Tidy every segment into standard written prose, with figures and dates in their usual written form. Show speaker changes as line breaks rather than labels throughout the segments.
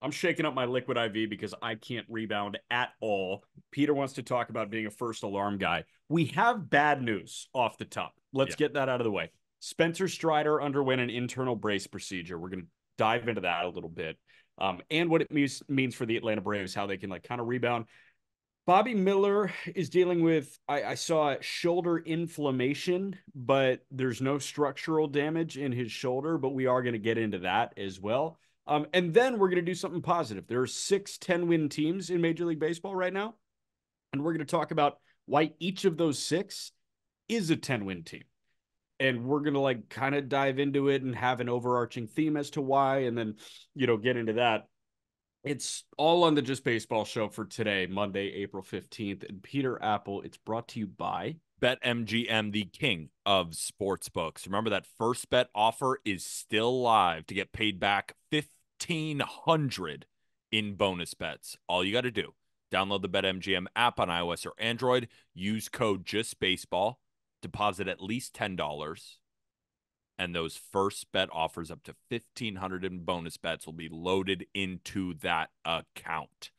I'm shaking up my liquid IV because I can't rebound at all. Peter wants to talk about being a first alarm guy. We have bad news off the top. Let's
Yeah.
get that out of the way. Spencer Strider underwent an internal brace procedure. We're going to dive into that a little bit, and what it means for the Atlanta Braves, how they can like kind of rebound. Bobby Miller is dealing with, I saw shoulder inflammation, but there's no structural damage in his shoulder, but we are going to get into that as well. And then we're going to do something positive. There are 6 10-win teams in Major League Baseball right now, and we're going to talk about why each of those 6 is a 10-win team. And we're going to like kind of dive into it and have an overarching theme as to why, and then, get into that. It's all on the Just Baseball show for today, Monday, April 15th. And Peter Apple, it's brought to you by
BetMGM, the king of sportsbooks. Remember that first bet offer is still live to get paid back 1,500 in bonus bets. All you got to do, download the BetMGM app on iOS or Android, use code JustBaseball, deposit at least $10, and those first bet offers up to 1,500 in bonus bets will be loaded into that account.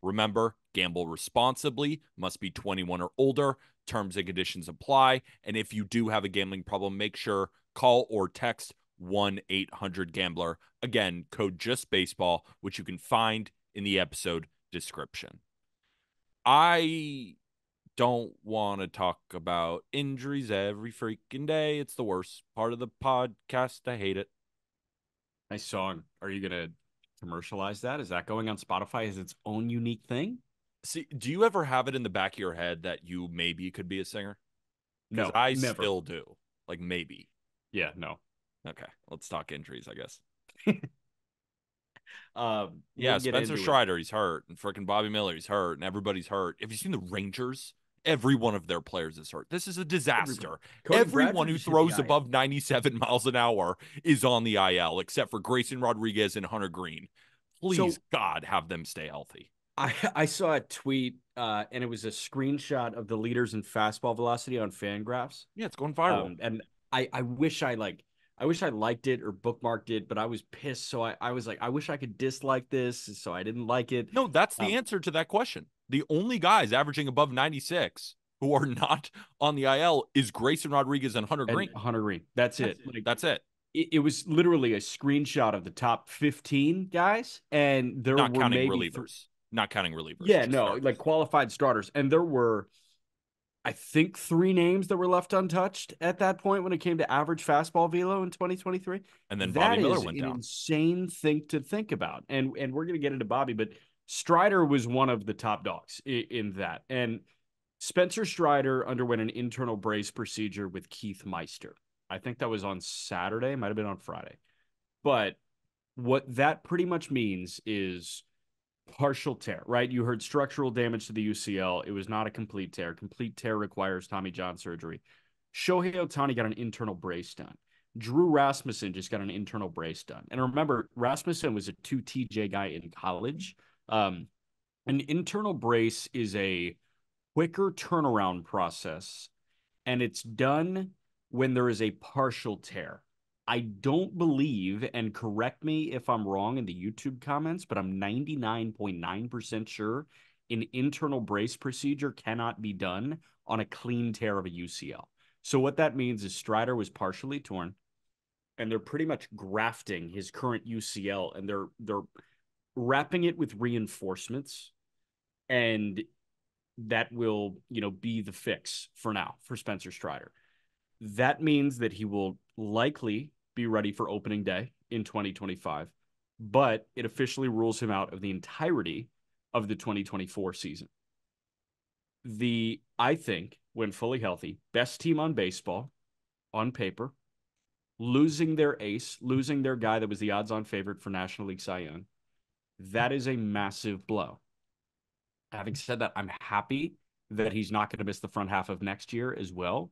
Remember, gamble responsibly, must be 21 or older. Terms and conditions apply. And if you do have a gambling problem, make sure call or text 1-800-GAMBLER. Again, code JustBaseball, which you can find in the episode description. I don't want to talk about injuries every freaking day. It's the worst part of the podcast. I hate it.
Nice song. Are you going to commercialize that? Is that going on Spotify as its own unique thing?
See, do you ever have it in the back of your head that you maybe could be a singer? Because
No,
I
never.
still do. Like maybe.
Yeah, no.
Okay, let's talk injuries, I guess.
We'll
Yeah,
get
Spencer
into it.
Strider, he's hurt, and freaking Bobby Miller, he's hurt, and everybody's hurt. Have you seen the Rangers? Every one of their players is hurt. This is a
Everybody.
disaster.
Cody
Everyone
Bradford
who
just hit the
throws
IL.
above 97 miles an hour is on the IL, except for Grayson Rodriguez and Hunter Green. Please,
So
God, have them stay healthy.
I saw a tweet, and it was a screenshot of the leaders in fastball velocity on Fangraphs.
Yeah, it's going viral.
And I wish I wish I liked it or bookmarked it, but I was pissed. So I was like, I wish I could dislike this. So I didn't like it.
No, that's the
Um,
answer to that question. The only guys averaging above 96 who are not on the IL is Grayson Rodriguez and Hunter
and
Green.
Hunter Green. That's
That's
it.
it.
Like
That's it.
it was literally a screenshot of the top 15 guys, and there
Not
were
counting
maybe
relievers. Not counting relievers,
yeah,
just
no,
starters.
like qualified starters, and there were I think 3 names that were left untouched at that point when it came to average fastball velo in 2023.
And then Bobby
That
Miller
is
went
an
down.
insane thing to think about. And we're going to get into Bobby, but Strider was one of the top dogs in that. And Spencer Strider underwent an internal brace procedure with Keith Meister. I think that was on Saturday, might have been on Friday. But what that pretty much means is partial tear, right? You heard structural damage to the UCL. It was not a complete tear. Complete tear requires Tommy John surgery. Shohei Ohtani got an internal brace done. Drew Rasmussen just got an internal brace done. And remember, Rasmussen was a 2TJ guy in college. An internal brace is a quicker turnaround process, and it's done when there is a partial tear. I don't believe, and correct me if I'm wrong in the YouTube comments, but I'm 99.9% sure an internal brace procedure cannot be done on a clean tear of a UCL. So what that means is Strider was partially torn, and they're pretty much grafting his current UCL, and they're wrapping it with reinforcements, and that will be the fix for now for Spencer Strider. That means that he will likely be ready for opening day in 2025, but it officially rules him out of the entirety of the 2024 season. I think, when fully healthy, best team on baseball on paper, losing their ace, losing their guy that was the odds on favorite for National League Cy Young, that is a massive blow. Having said that, I'm happy that he's not going to miss the front half of next year as well,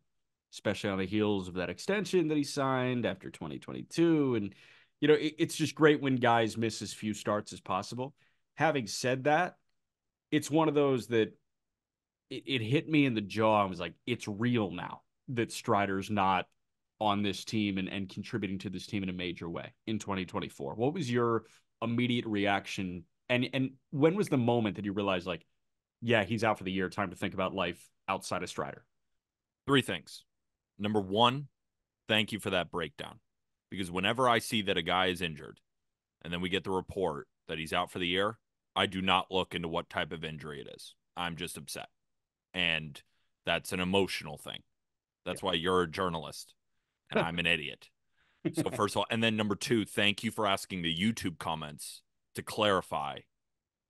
especially on the heels of that extension that he signed after 2022. And, it's just great when guys miss as few starts as possible. Having said that, it's one of those that it hit me in the jaw and was like, it's real now that Strider's not on this team and contributing to this team in a major way in 2024. What was your immediate reaction? And when was the moment that you realized, like, yeah, he's out for the year, time to think about life outside of Strider?
Three things. Number one, thank you for that breakdown. Because whenever I see that a guy is injured and then we get the report that he's out for the year, I do not look into what type of injury it is. I'm just upset. And that's an emotional thing. That's why you're a journalist and I'm an idiot. So first of all, and then number two, thank you for asking the YouTube comments to clarify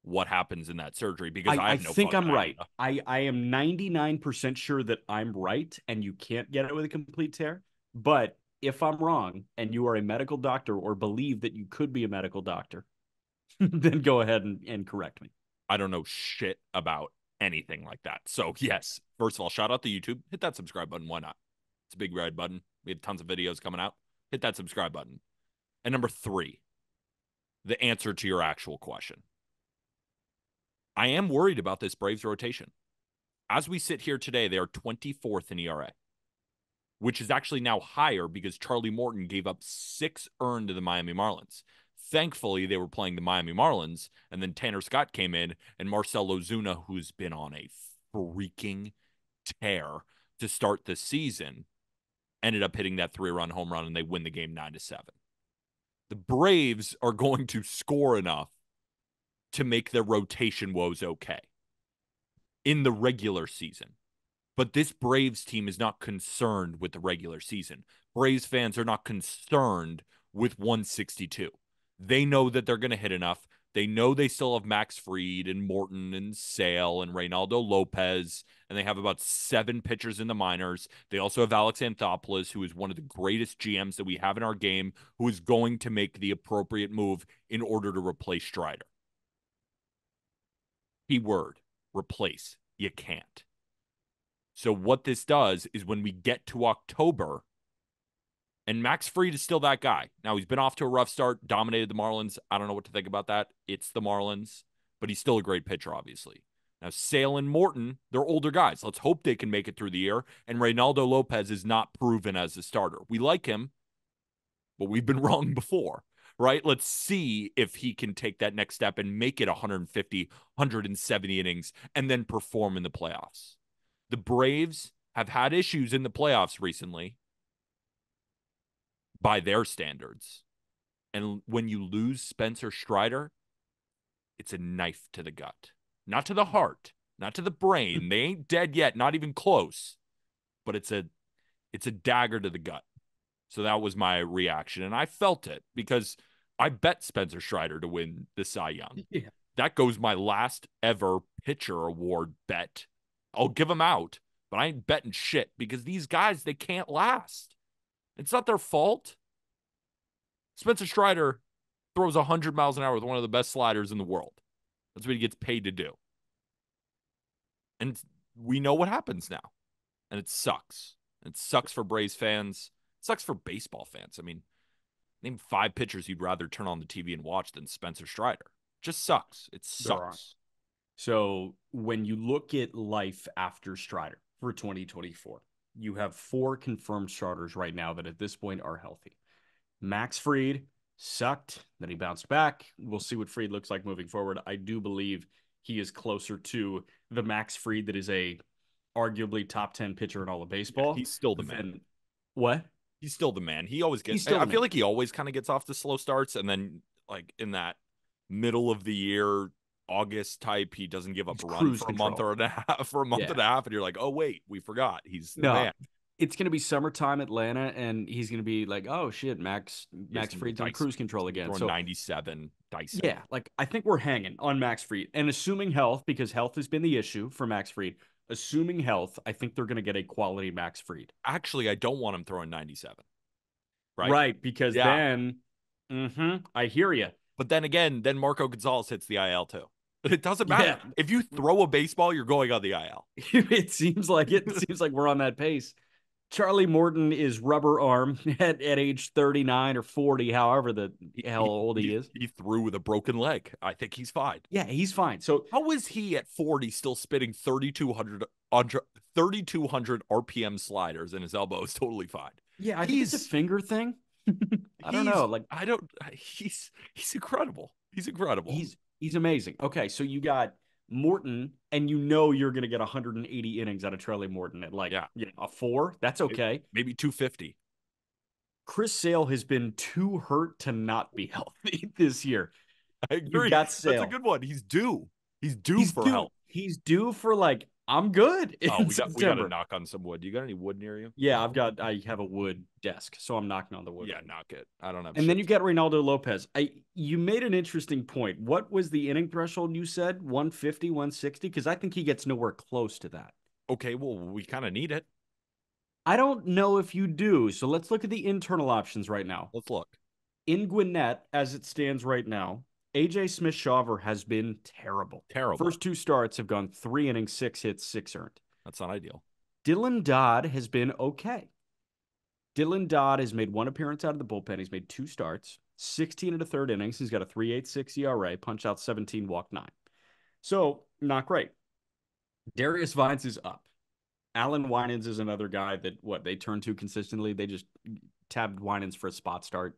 what happens in that surgery, because I
I
have no
think
fucking
I'm right.
idea.
I am 99% sure that I'm right and you can't get it with a complete tear. But if I'm wrong and you are a medical doctor or believe that you could be a medical doctor, then go ahead and correct me.
I don't know shit about anything like that. So yes, first of all, shout out to YouTube. Hit that subscribe button. Why not? It's a big red button. We have tons of videos coming out. Hit that subscribe button. And number three, the answer to your actual question. I am worried about this Braves rotation. As we sit here today, they are 24th in ERA, which is actually now higher because Charlie Morton gave up 6 earned to the Miami Marlins. Thankfully, they were playing the Miami Marlins, and then Tanner Scott came in, and Marcell Ozuna, who's been on a freaking tear to start the season, ended up hitting that 3-run home run, and they win the game 9-7. The Braves are going to score enough to make their rotation woes okay in the regular season. But this Braves team is not concerned with the regular season. Braves fans are not concerned with 162. They know that they're going to hit enough. They know they still have Max Fried and Morton and Sale and Reynaldo Lopez, and they have about 7 pitchers in the minors. They also have Alex Anthopoulos, who is one of the greatest GMs that we have in our game, who is going to make the appropriate move in order to replace Strider. Keyword, replace. You can't. So what this does is when we get to October, and Max Fried is still that guy. Now, he's been off to a rough start, dominated the Marlins. I don't know what to think about that. It's the Marlins, but he's still a great pitcher, obviously. Now, Sale and Morton, they're older guys. Let's hope they can make it through the year. And Reynaldo Lopez is not proven as a starter. We like him, but we've been wrong before, right? Let's see if he can take that next step and make it 150, 170 innings and then perform in the playoffs. The Braves have had issues in the playoffs recently by their standards. And when you lose Spencer Strider, it's a knife to the gut. Not to the heart, not to the brain. They ain't dead yet, not even close. But it's a dagger to the gut. So that was my reaction. And I felt it because I bet Spencer Strider to win the Cy Young.
Yeah.
That goes my last ever pitcher award bet. I'll give them out, but I ain't betting shit because these guys, they can't last. It's not their fault. Spencer Strider throws 100 miles an hour with one of the best sliders in the world. That's what he gets paid to do. And we know what happens now. And it sucks. It sucks for Braves fans. It sucks for baseball fans. I mean, name 5 pitchers you'd rather turn on the TV and watch than Spencer Strider. It just sucks. It sucks.
So when you look at life after Strider for 2024, you have 4 confirmed starters right now that at this point are healthy. Max Fried sucked, then he bounced back. We'll see what Fried looks like moving forward. I do believe he is closer to the Max Fried that is a arguably top 10 pitcher in all of baseball.
Yeah, he's still the man.
What?
He's still the man. He always gets. I feel like he always kind of gets off the slow starts, and then like in that middle of the year, August type, he doesn't give up a run for a month and a half, and you're like, oh wait, we forgot he's the man.
It's going to be summertime Atlanta, and he's going to be like, oh shit, Max Fried's on cruise control again.
So 97, dicing.
Yeah, like I think we're hanging on Max Fried, and assuming health, because health has been the issue for Max Fried. Assuming health, I think they're going to get a quality Max Fried.
Actually, I don't want him throwing 97.
Right, because then, I hear you.
But then again, then Marco Gonzalez hits the IL too. It doesn't matter. Yeah. If you throw a baseball, you're going on the IL.
It seems like we're on that pace. Charlie Morton is rubber arm at age 39 or 40, however the hell old he is.
He threw with a broken leg. I think he's fine.
Yeah, he's fine. So
how is he at 40 still spitting 3,200 RPM sliders in his elbow? Is totally fine.
Yeah, I think it's a finger thing. I don't know. Like
he's incredible. He's incredible.
He's amazing. Okay, so you got Morton, and you know you're going to get 180 innings out of Charlie Morton at like
Yeah.
a 4. That's okay.
Maybe 250.
Chris Sale has been too hurt to not be healthy this year.
I
You
agree.
got
That's a
Sale.
good one. He's due. He's due
He's
for
due.
help.
He's due for like I'm good
Oh,
in
we got to
September.
knock on some wood. You got any wood near you?
Yeah, I have a wood desk, so I'm knocking on the wood.
Yeah,
Right now.
knock it. I don't have
And then
shit.
you got Reynaldo Lopez. You made an interesting point. What was the inning threshold you said? 150, 160? Because I think he gets nowhere close to that.
Okay, well, we kind of need it.
I don't know if you do. So let's look at the internal options right now.
Let's look.
In Gwinnett, as it stands right now, AJ Smith Shawver has been terrible.
Terrible.
First 2 starts have gone 3 innings, 6 hits, 6 earned.
That's not ideal.
Dylan Dodd has been okay. Dylan Dodd has made 1 appearance out of the bullpen. He's made 2 starts, 16 and a third innings. He's got a 3.86 ERA, punch out 17, walk 9. So not great. Darius Vines is up. Alan Winans is another guy that they turn to consistently. They just tabbed Winans for a spot start.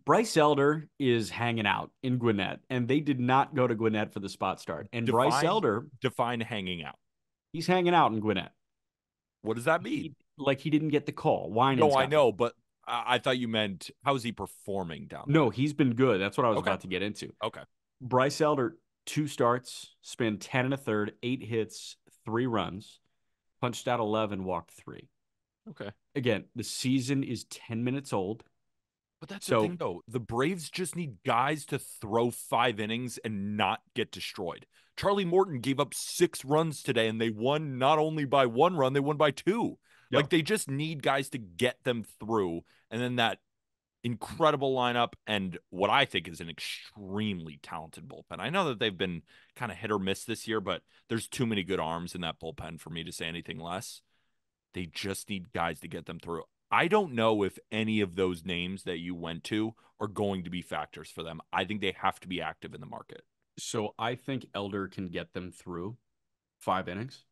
Bryce Elder is hanging out in Gwinnett, and they did not go to Gwinnett for the spot start. And Bryce Elder,
define hanging out.
he's hanging out in Gwinnett.
What does that mean?
He didn't get the call. Winans.
No, I know, but I thought you meant how's he performing down there?
No, he's been good. That's what I was about to get into.
Okay.
Bryce Elder, 2 starts, spent 10 and a third, 8 hits, 3 runs, punched out 11, walked 3.
Okay.
Again, the season is 10 minutes old.
But that's the thing, though. The Braves just need guys to throw 5 innings and not get destroyed. Charlie Morton gave up 6 runs today, and they won not only by 1 run, they won by 2. Yep. Like, they just need guys to get them through. And then that incredible lineup and what I think is an extremely talented bullpen. I know that they've been kind of hit or miss this year, but there's too many good arms in that bullpen for me to say anything less. They just need guys to get them through. I don't know if any of those names that you went to are going to be factors for them. I think they have to be active in the market.
So I think Elder can get them through 5 innings.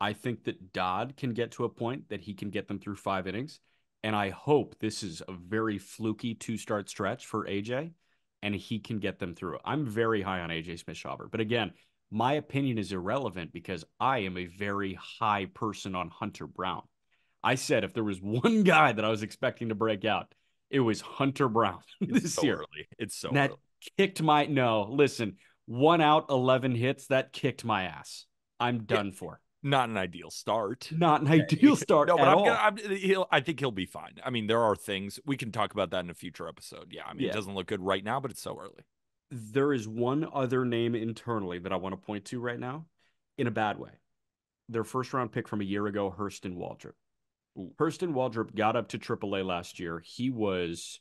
I think that Dodd can get to a point that he can get them through 5 innings. And I hope this is a very fluky 2-start stretch for AJ, and he can get them through. I'm very high on AJ Smith-Shawver. But again, my opinion is irrelevant because I am a very high person on Hunter Brown. I said if there was one guy that I was expecting to break out, it was Hunter Brown this year.
Early. It's so
that
early.
Kicked my listen, 1 out, 11 hits, that kicked my ass. I'm done for.
Not an ideal start.
Not an ideal start. No, but
I think he'll be fine. I mean, there are things we can talk about that in a future episode. Yeah, I mean, it doesn't look good right now, but it's so early.
There is one other name internally that I want to point to right now, in a bad way. Their first round pick from a year ago, Hurston Waldrop. Hurston Waldrop got up to AAA last year. He was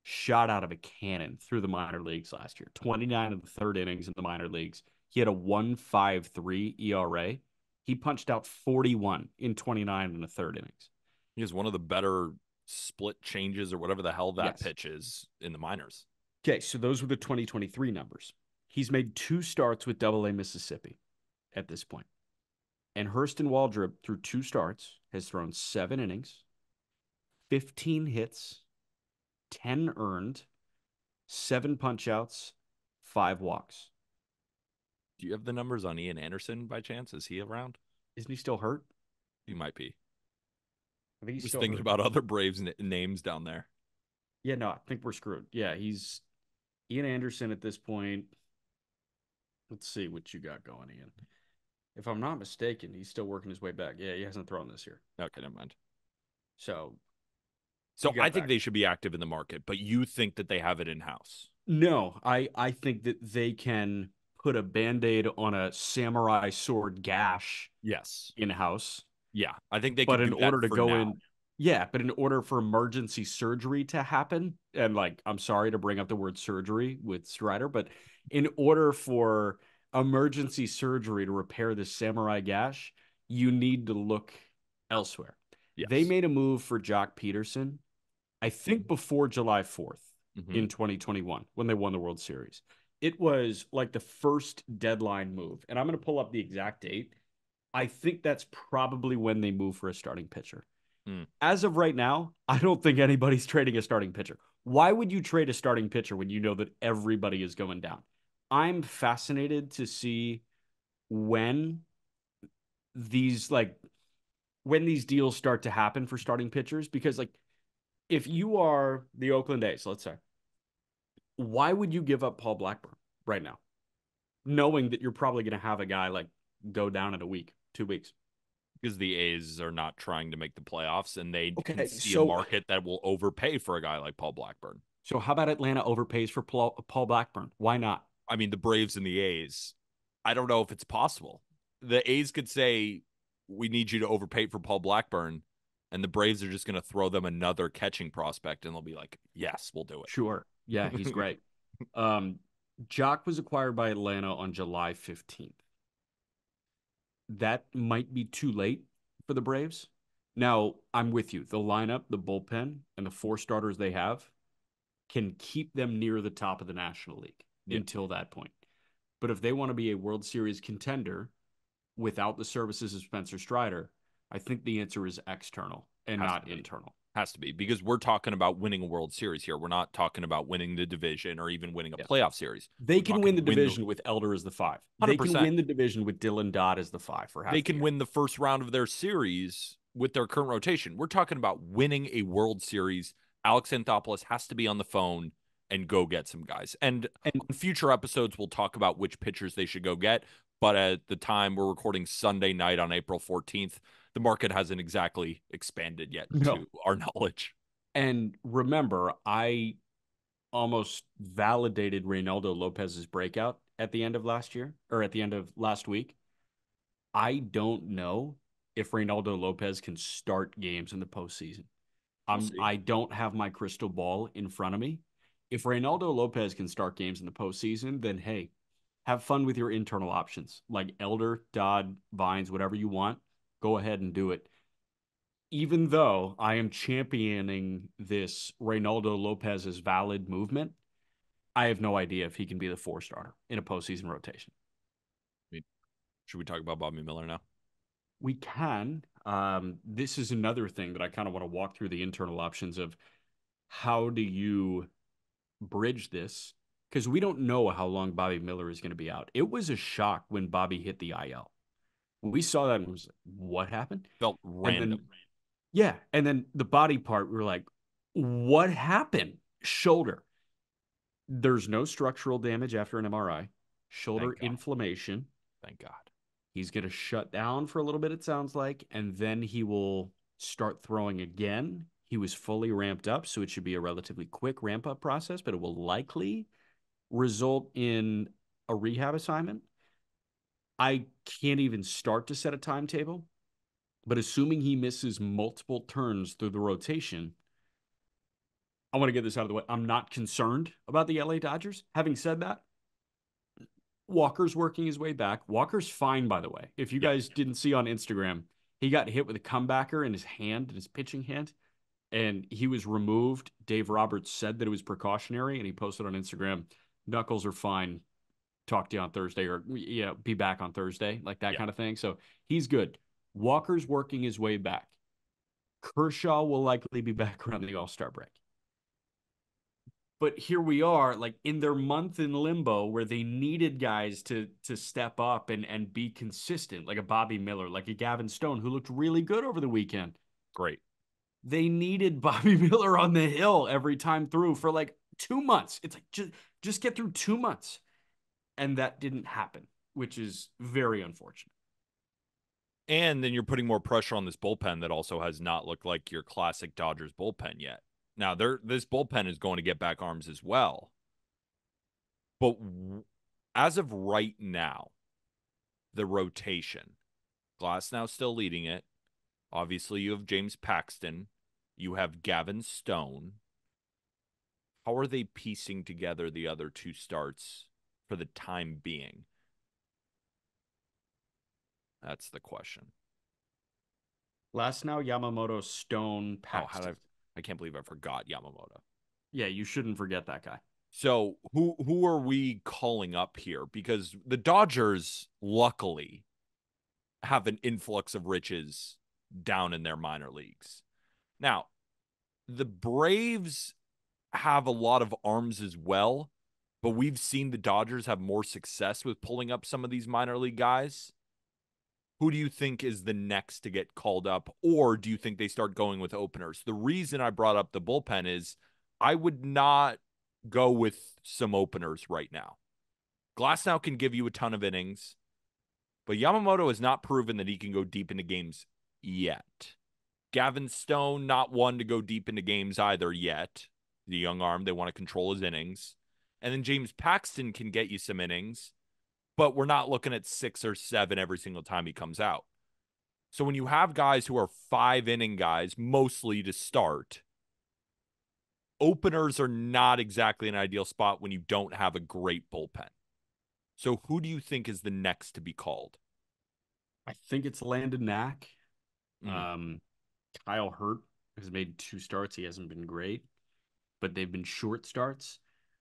shot out of a cannon through the minor leagues last year. 29 of the third innings in the minor leagues. He had a 1.53 ERA. He punched out 41 in 29 in the third innings.
He is one of the better split changes or whatever the hell that pitch is in the minors.
Okay, so those were the 2023 numbers. He's made 2 starts with AA Mississippi at this point. And Hurston Waldrop, through 2 starts, has thrown 7 innings, 15 hits, 10 earned, 7 punch-outs, 5 walks.
Do you have the numbers on Ian Anderson by chance? Is he around?
Isn't he still hurt?
He might be.
I think he's
just
still
thinking
hurt.
about other Braves names down there.
Yeah, no, I think we're screwed. Yeah, he's Ian Anderson at this point. Let's see what you got going, Ian. If I'm not mistaken, he's still working his way back. Yeah, he hasn't thrown this year.
Okay, never mind.
So
I think they should be active in the market, but you think that they have it in-house?
No, I think that they can put a Band-Aid on a samurai sword gash.
Yes.
In-house.
Yeah, I think they
but
can
in order to go
now.
in. Yeah, but in order for emergency surgery to happen, and I'm sorry to bring up the word surgery with Strider, but in order for emergency surgery to repair this samurai gash, you need to look elsewhere. Yes. They made a move for Jock Peterson, I think before July 4th in 2021 when they won the World Series. It was like the first deadline move. And I'm going to pull up the exact date. I think that's probably when they move for a starting pitcher. As of right now, I don't think anybody's trading a starting pitcher. Why would you trade a starting pitcher when you know that everybody is going down? I'm fascinated to see when these like when these deals start to happen for starting pitchers because like if you are the Oakland A's, let's say, why would you give up Paul Blackburn right now, knowing that you're probably going to have a guy like go down in a week, 2 weeks?
Because the A's are not trying to make the playoffs and they can
Okay,
see a
so
market that will overpay for a guy like Paul Blackburn.
how about Atlanta overpays for Paul Blackburn? Why not?
I mean, the Braves and the A's, I don't know if it's possible. The A's could say, we need you to overpay for Paul Blackburn, and the Braves are just going to throw them another catching prospect, and they'll be like, yes, we'll do
Sure. Yeah, he's
it.
great. Jock was acquired by Atlanta on July 15th. That might be too late for the Braves. Now, I'm with you. The lineup, the bullpen, and the 4 starters they have can keep them near the top of the National League
Yeah.
until that point. But if they want to be a World Series contender without the services of Spencer Strider, I think the answer is external and
Has to
not
be.
internal.
Has to be, because we're talking about winning a World Series here. We're not talking about winning the division or even winning a
Yeah.
playoff series.
They
We're
can
talking
win the division with Elder as the 5. They can
100%.
win the division with Dylan Dodd as the 5 for half
They
the
can
year.
win the first round of their series with their current rotation. We're talking about winning a World Series. Alex Anthopoulos has to be on the phone and go get some guys. And
And
on future episodes, we'll talk about which pitchers they should go get. But at the time we're recording Sunday night on April 14th, the market hasn't exactly expanded yet
no.
to our knowledge.
And remember, I almost validated Reynaldo Lopez's breakout at the end of last year or at the end of last week. I don't know if Reynaldo Lopez can start games in the postseason.
We'll see.
I don't have my crystal ball in front of me. If Reynaldo Lopez can start games in the postseason, then hey, have fun with your internal options like Elder, Dodd, Vines, whatever you want. Go ahead and do it. Even though I am championing this Reynaldo Lopez's valid movement, I have no idea if he can be the 4 starter in a postseason rotation.
I mean, should we talk about Bobby Miller now?
We can. This is another thing that I kind of want to walk through the internal options of how do you bridge this? Because we don't know how long Bobby Miller is going to be out. It was a shock when Bobby hit the IL. We saw that and was like, what happened?
Felt
And then,
random.
yeah. And then the body part, we were like, what happened? Shoulder. There's no structural damage after an MRI. Shoulder
Thank God.
inflammation.
Thank God.
He's going to shut down for a little bit, it sounds like, and then he will start throwing again. He was fully ramped up, so it should be a relatively quick ramp up process, but it will likely result in a rehab assignment. I can't even start to set a timetable, but assuming he misses multiple turns through the rotation, I want to get this out of the way. I'm not concerned about the LA Dodgers. Having said that, Walker's working his way back. Walker's fine, by the way. If you
Yeah.
guys didn't see on Instagram, he got hit with a comebacker in his hand, in his pitching hand, and he was removed. Dave Roberts said that it was precautionary, and he posted on Instagram, knuckles are fine. Talk to you on Thursday, or yeah, be back on Thursday, like that
Yeah.
kind of thing. So he's good. Walker's working his way back. Kershaw will likely be back around the All-Star break. But here we are, like in their month in limbo where they needed guys to step up and be consistent, like a Bobby Miller, like a Gavin Stone, who looked really good over the weekend.
Great.
They needed Bobby Miller on the hill every time through for like 2 months. It's like just get through 2 months. And that didn't happen, which is very unfortunate.
And then you're putting more pressure on this bullpen that also has not looked like your classic Dodgers bullpen yet. Now, this bullpen is going to get back arms as well. But as of right now, the rotation, Glasnow still leading it. Obviously, you have James Paxton. You have Gavin Stone. How are they piecing together the other 2 starts for the time being? That's the question.
Glasnow, Yamamoto, Stone, Paxton.
I can't believe I forgot Yamamoto.
Yeah, you shouldn't forget that guy.
So who are we calling up here? Because the Dodgers, luckily, have an influx of riches down in their minor leagues. Now, the Braves have a lot of arms as well, but we've seen the Dodgers have more success with pulling up some of these minor league guys. Who do you think is the next to get called up, or do you think they start going with openers? The reason I brought up the bullpen is I would not go with some openers right now. Glasnow can give you a ton of innings, but Yamamoto has not proven that he can go deep into games yet. Gavin Stone, not one to go deep into games either yet. The young arm, they want to control his innings. And then James Paxton can get you some innings, but we're not looking at 6 or 7 every single time he comes out. So when you have guys who are 5-inning guys, mostly to start, openers are not exactly an ideal spot when you don't have a great bullpen. So who do you think is the next to be called?
I think it's Landon Knack.
Mm-hmm.
Kyle Hurt has made 2 starts. He hasn't been great, but they've been short starts.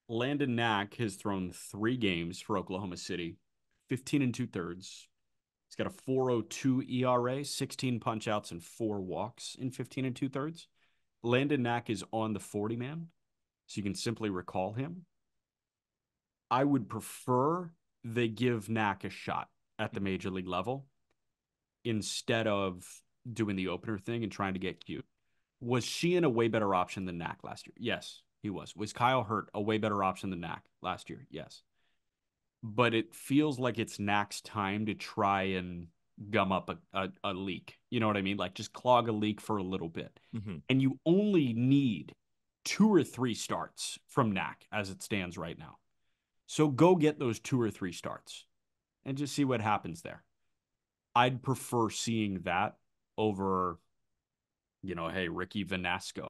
Landon Knack has thrown 3 games for Oklahoma City, 15 and 2/3. He's got a 4.02 ERA, 16 punchouts, and 4 walks in 15 and 2/3. Landon Knack is on the 40 man, so you can simply recall him. I would prefer they give Knack a shot at the major league level instead of doing the opener thing and trying to get cute. Was Sheehan a way better option than Knack last year? Yes, he was. Was Kyle Hurt a way better option than Knack last year? Yes. But it feels like it's Knack's time to try and gum up a leak. You know what I mean? Like just clog a leak for a little bit.
Mm-hmm.
And you only need 2 or 3 starts from Knack as it stands right now. So go get those 2 or 3 starts and just see what happens there. I'd prefer seeing that over, hey, Ricky Vanasco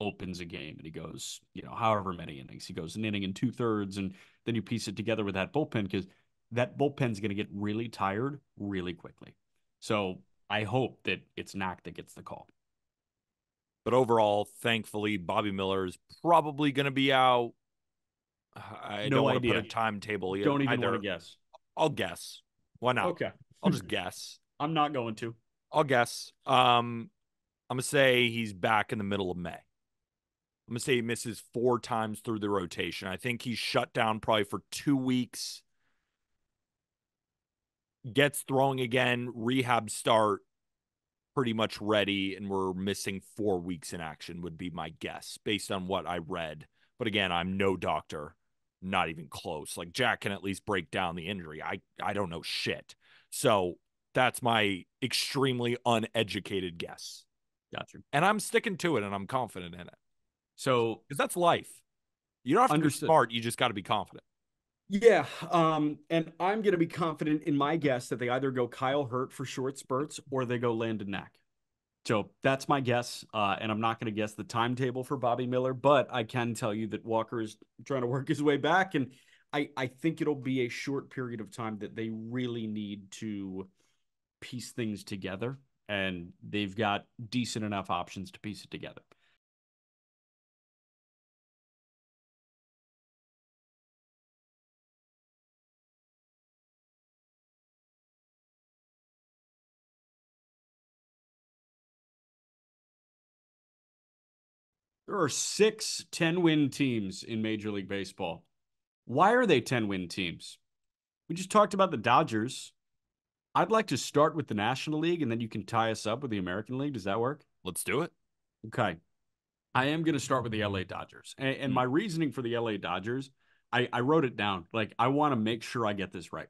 opens a game and he goes, however many innings. He goes an inning and 2/3, and then you piece it together with that bullpen because that bullpen's going to get really tired really quickly. So I hope that it's Knack that gets the call.
But overall, thankfully, Bobby Miller is probably going to be out. I
No
don't want to
idea.
put a timetable
Don't even
either.
want to guess.
I'll guess. Why not?
Okay.
I'll just guess.
I'm not going to.
I'll guess. I'm going to say he's back in the middle of May. I'm going to say he misses 4 times through the rotation. I think he's shut down probably for 2 weeks. Gets throwing again, rehab start, pretty much ready, and we're missing 4 weeks in action would be my guess based on what I read. But again, I'm no doctor, not even close. Like Jack can at least break down the injury. I don't know shit. So that's my extremely uneducated guess.
Gotcha.
And I'm sticking to it, and I'm confident in it.
So,
because that's life. You don't have to
understood.
be smart. You just got to be confident.
Yeah. And I'm going to be confident in my guess that they either go Kyle Hurt for short spurts or they go Landon Knack. So that's my guess. And I'm not going to guess the timetable for Bobby Miller, but I can tell you that Walker is trying to work his way back. And I think it'll be a short period of time that they really need to piece things together. And they've got decent enough options to piece it together. There are 6 10-win teams in Major League Baseball. Why are they 10-win teams? We just talked about the Dodgers. I'd like to start with the National League, and then you can tie us up with the American League. Does that work?
Let's do it.
Okay. I am going to start with the LA Dodgers. And my reasoning for the LA Dodgers, I wrote it down. Like, I want to make sure I get this right.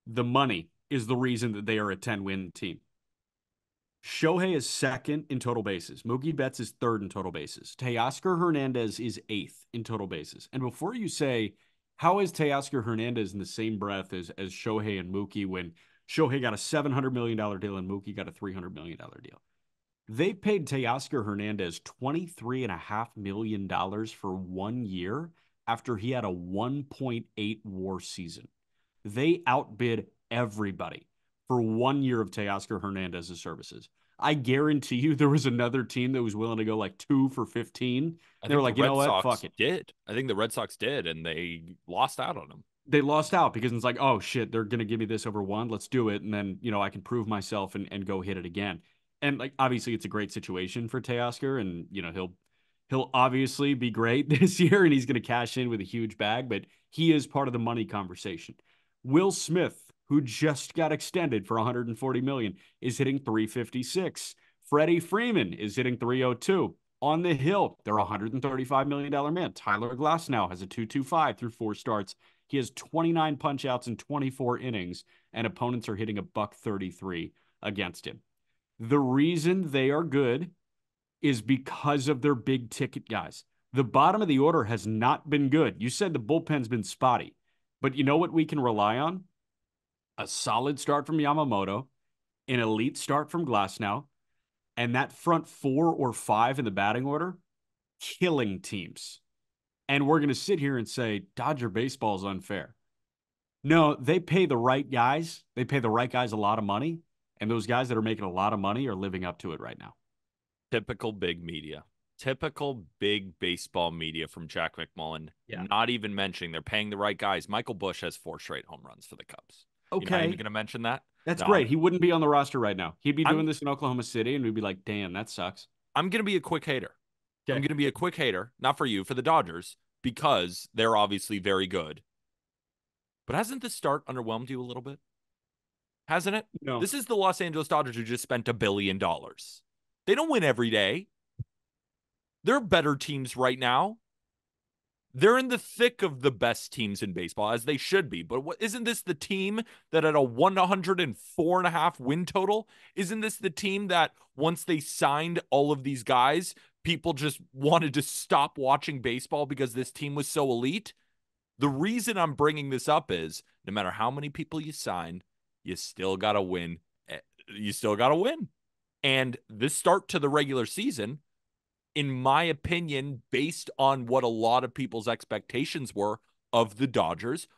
The money is the reason that they are a 10-win team. Shohei is 2nd in total bases. Mookie Betts is 3rd in total bases. Teoscar Hernandez is 8th in total bases. And before you say, how is Teoscar Hernandez in the same breath as Shohei and Mookie when Shohei got a $700 million deal and Mookie got a $300 million deal? They paid Teoscar Hernandez $23.5 million for 1 year after he had a 1.8 WAR season. They outbid everybody for 1 year of Teoscar Hernandez's services. I guarantee you there was another team that was willing to go like 2 for 15. They were like, you know what? Fuck it.
I think the Red Sox did, and they lost out on him.
They lost out because it's like, oh shit, they're going to give me this over 1. Let's do it. And then, I can prove myself and go hit it again. And like, obviously it's a great situation for Teoscar, and, He'll obviously be great this year and he's going to cash in with a huge bag, but he is part of the money conversation. Will Smith, who just got extended for 140 million, is hitting 356. Freddie Freeman is hitting 302. On the hill, they're a $135 million man. Tyler Glasnow has a 225 through 4 starts. He has 29 punch outs in 24 innings, and opponents are hitting a buck 33 against him. The reason they are good is because of their big ticket guys. The bottom of the order has not been good. You said the bullpen's been spotty, but you know what we can rely on? A solid start from Yamamoto, an elite start from Glasnow, and that front 4 or 5 in the batting order, killing teams. And we're going to sit here and say Dodger baseball is unfair. No, they pay the right guys. They pay the right guys a lot of money. And those guys that are making a lot of money are living up to it right now.
Typical big media. Typical big baseball media from Jack McMullen.
Yeah.
Not even mentioning they're paying the right guys. Michael Busch has 4 straight home runs for the Cubs.
Okay.
You're not even going to mention that?
That's great. He wouldn't be on the roster right now. He'd be doing this in Oklahoma City, and we'd be like, damn, that sucks.
I'm going to be a quick hater.
Okay.
I'm going to be a quick hater, not for you, for the Dodgers, because they're obviously very good. But hasn't this start underwhelmed you a little bit? Hasn't it?
No.
This is the Los Angeles Dodgers who just spent $1 billion. They don't win every day. There are better teams right now. They're in the thick of the best teams in baseball, as they should be. But isn't this the team that at a 104.5 win total? Isn't this the team that once they signed all of these guys, people just wanted to stop watching baseball because this team was so elite? The reason I'm bringing this up is no matter how many people you sign, you still got to win. You still got to win. And this start to the regular season, in my opinion, based on what a lot of people's expectations were of the Dodgers,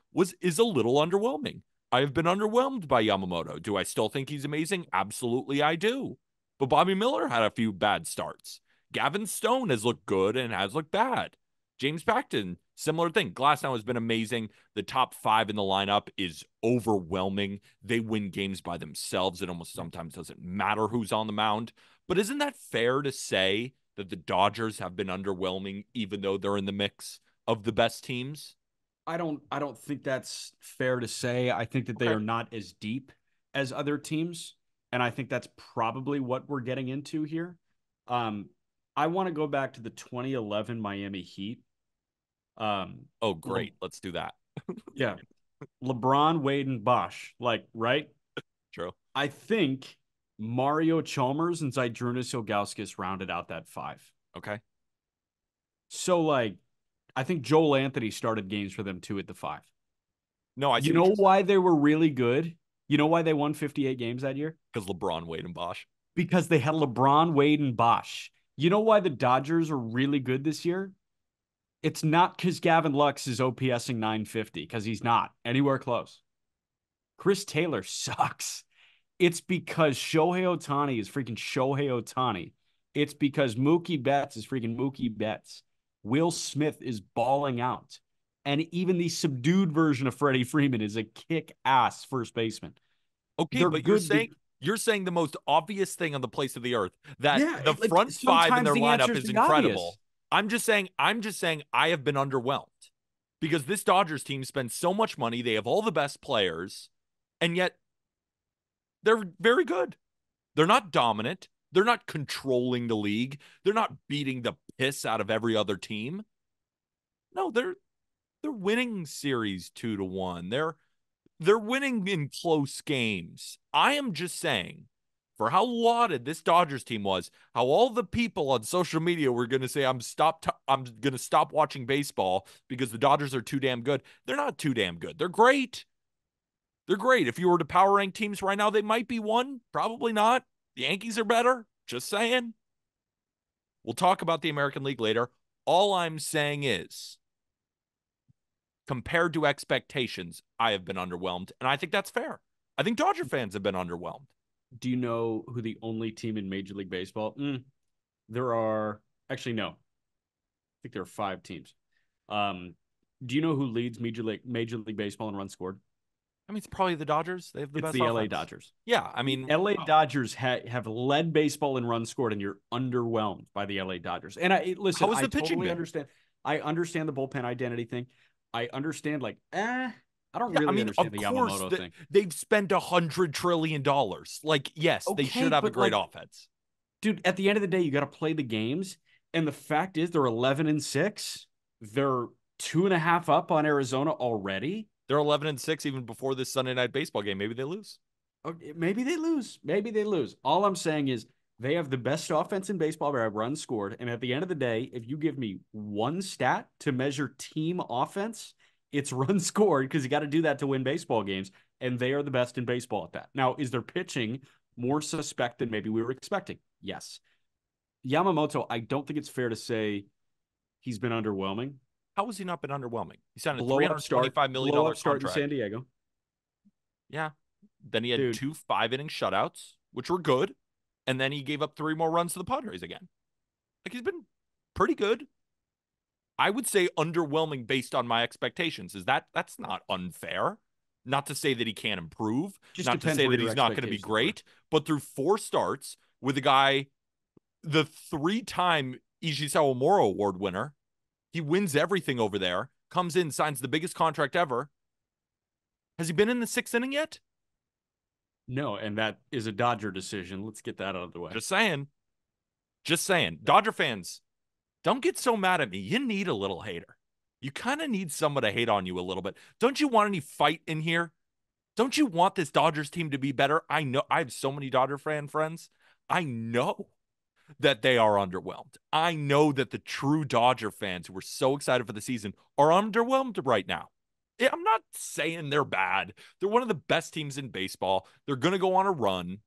is a little underwhelming. I have been underwhelmed by Yamamoto. Do I still think he's amazing? Absolutely, I do. But Bobby Miller had a few bad starts. Gavin Stone has looked good and has looked bad. James Paxton, similar thing. Glasnow has been amazing. The top 5 in the lineup is overwhelming. They win games by themselves. It almost sometimes doesn't matter who's on the mound. But isn't that fair to say that the Dodgers have been underwhelming, even though they're in the mix of the best teams?
I don't think that's fair to say. I think that they are not as deep as other teams, and I think that's probably what we're getting into here. I want to go back to the 2011 Miami Heat.
Oh, great. Let's do that.
Yeah. LeBron, Wade, and Bosh. Right?
True.
I think Mario Chalmers and Zydrunas Ilgauskas rounded out that 5.
Okay.
So, I think Joel Anthony started games for them too at the 5.
No,
You know why they were really good? You know why they won 58 games that year?
Because LeBron, Wade, and Bosh.
Because they had LeBron, Wade, and Bosh. You know why the Dodgers are really good this year? It's not because Gavin Lux is OPSing 950, because he's not anywhere close. Chris Taylor sucks. It's because Shohei Ohtani is freaking Shohei Ohtani. It's because Mookie Betts is freaking Mookie Betts. Will Smith is balling out. And even the subdued version of Freddie Freeman is a kick-ass first baseman.
Okay, they're but you're saying the most obvious thing on the place of the earth, that the front 5 in their lineup is incredible. Obvious. I'm just saying I have been underwhelmed because this Dodgers team spends so much money. They have all the best players, and yet they're very good. They're not dominant. They're not controlling the league. They're not beating the piss out of every other team. No, they're winning series 2-1. They're winning in close games. I am just saying, for how lauded this Dodgers team was, how all the people on social media were going to say, I'm going to stop watching baseball because the Dodgers are too damn good. They're not too damn good. They're great. They're great. If you were to power rank teams right now, they might be one. Probably not. The Yankees are better. Just saying. We'll talk about the American League later. All I'm saying is, compared to expectations, I have been underwhelmed, and I think that's fair. I think Dodger fans have been underwhelmed.
Do you know who the only team in Major League Baseball? There are actually no. I think there are 5 teams. Do you know who leads Major League Baseball in runs scored?
I mean, it's probably the Dodgers. They have the
It's
best
the LA
offense.
Dodgers.
Yeah, I
The
mean,
LA Dodgers have led baseball in runs scored, and you're underwhelmed by the LA Dodgers. And listen,
how has
I
the pitching
totally
been?
understand. I understand the bullpen identity thing. I understand, I don't
Yeah, I
really
mean,
understand
of
the
course
Yamamoto
that
thing.
they've spent $100 trillion. Like, yes, they
Okay,
should have a
but
great
like,
offense.
dude, at the end of the day, you got to play the games. And the fact is, they're 11-6. They're 2.5 up on Arizona already.
They're 11-6 even before this Sunday night baseball game. Maybe they lose.
Okay, maybe they lose. Maybe they lose. All I'm saying is they have the best offense in baseball by runs scored. And at the end of the day, if you give me one stat to measure team offense, it's runs scored because you got to do that to win baseball games. And they are the best in baseball at that. Now, is their pitching more suspect than maybe we were expecting? Yes. Yamamoto, I don't think it's fair to say he's been underwhelming.
How has he not been underwhelming? He signed a
Blow up start,
$325 million
blow up start in
contract.
San Diego.
Yeah. Then he had
Dude,
2 5-inning shutouts, which were good. And then he gave up 3 more runs to the Padres again. Like, he's been pretty good. I would say underwhelming based on my expectations. That's not unfair. Not to say that he can't improve,
just
not to
depends
say
where
that
your
he's not going to be
expectations were.
great, but through 4 starts with a guy, the 3-time Ichisawa Moro Award winner, he wins everything over there, comes in, signs the biggest contract ever. Has he been in the 6th inning yet?
No, and that is a Dodger decision. Let's get that out of the way.
Just saying. Just saying. Dodger fans, don't get so mad at me. You need a little hater. You kind of need someone to hate on you a little bit. Don't you want any fight in here? Don't you want this Dodgers team to be better? I know I have so many Dodger fan friends. I know that they are underwhelmed. I know that the true Dodger fans who were so excited for the season are underwhelmed right now. I'm not saying they're bad. They're one of the best teams in baseball. They're going to go on a run.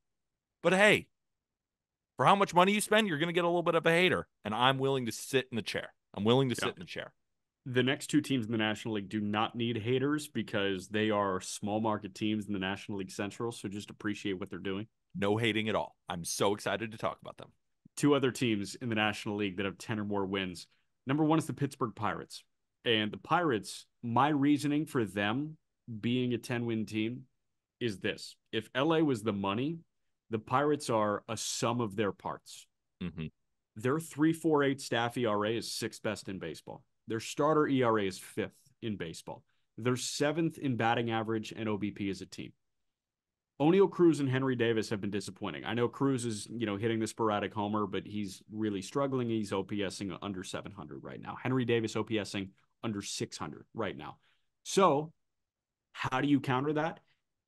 But hey, for how much money you spend, you're going to get a little bit of a hater. And I'm willing to sit in the chair. I'm willing to
Yeah.
sit in the chair.
The next two teams in the National League do not need haters because they are small market teams in the National League Central. So just appreciate what they're doing.
No hating at all. I'm so excited to talk about them.
Two other teams in the National League that have 10 or more wins. Number one is the Pittsburgh Pirates. And the Pirates, my reasoning for them being a 10-win team is this. If LA was the money, the Pirates are a sum of their parts.
Mm-hmm.
Their 3.48 staff ERA is sixth best in baseball. Their starter ERA is fifth in baseball. They're seventh in batting average and OBP as a team. Oneil Cruz and Henry Davis have been disappointing. I know Cruz is, hitting the sporadic homer, but he's really struggling. He's OPSing under 700 right now. Henry Davis OPSing under 600 right now. So, how do you counter that?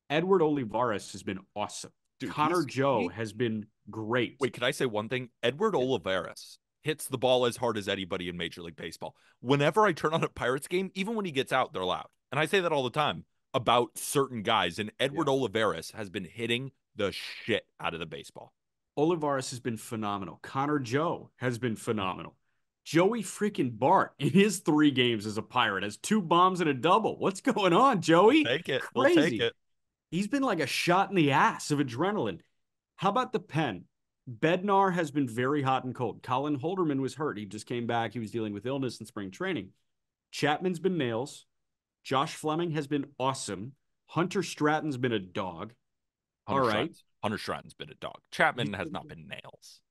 Edward Olivares has been awesome. Dude, Connor Joe has been great.
Wait, can I say one thing? Edward Olivares hits the ball as hard as anybody in Major League Baseball. Whenever I turn on a Pirates game, even when he gets out, they're loud. And I say that all the time about certain guys. And Edward Olivares has been hitting the shit out of the baseball.
Olivares has been phenomenal. Connor Joe has been phenomenal. Joey freaking Bart in his 3 games as a Pirate has 2 bombs and a double. What's going on, Joey?
We'll take it.
Crazy.
We'll take it.
He's been like a shot in the ass of adrenaline. How about the pen? Bednar has been very hot and cold. Colin Holderman was hurt. He just came back. He was dealing with illness in spring training. Chapman's been nails. Josh Fleming has been awesome. Hunter Stratton's been a dog. All right.
Hunter Stratton's been a dog. Chapman has not been nails.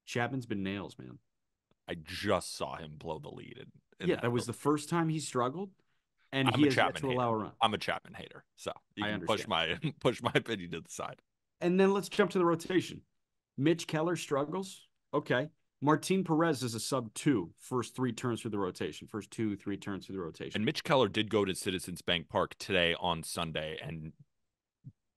Chapman's been nails, man.
I just saw him blow the lead.
That was the first time he struggled, and he has yet to allow a run.
I'm a Chapman hater, so you can push my opinion to the side.
And then let's jump to the rotation. Mitch Keller struggles. Okay. Martin Perez is a sub-2 first 3 turns through the rotation. First 2-3 turns through the rotation.
And Mitch Keller did go to Citizens Bank Park today on Sunday and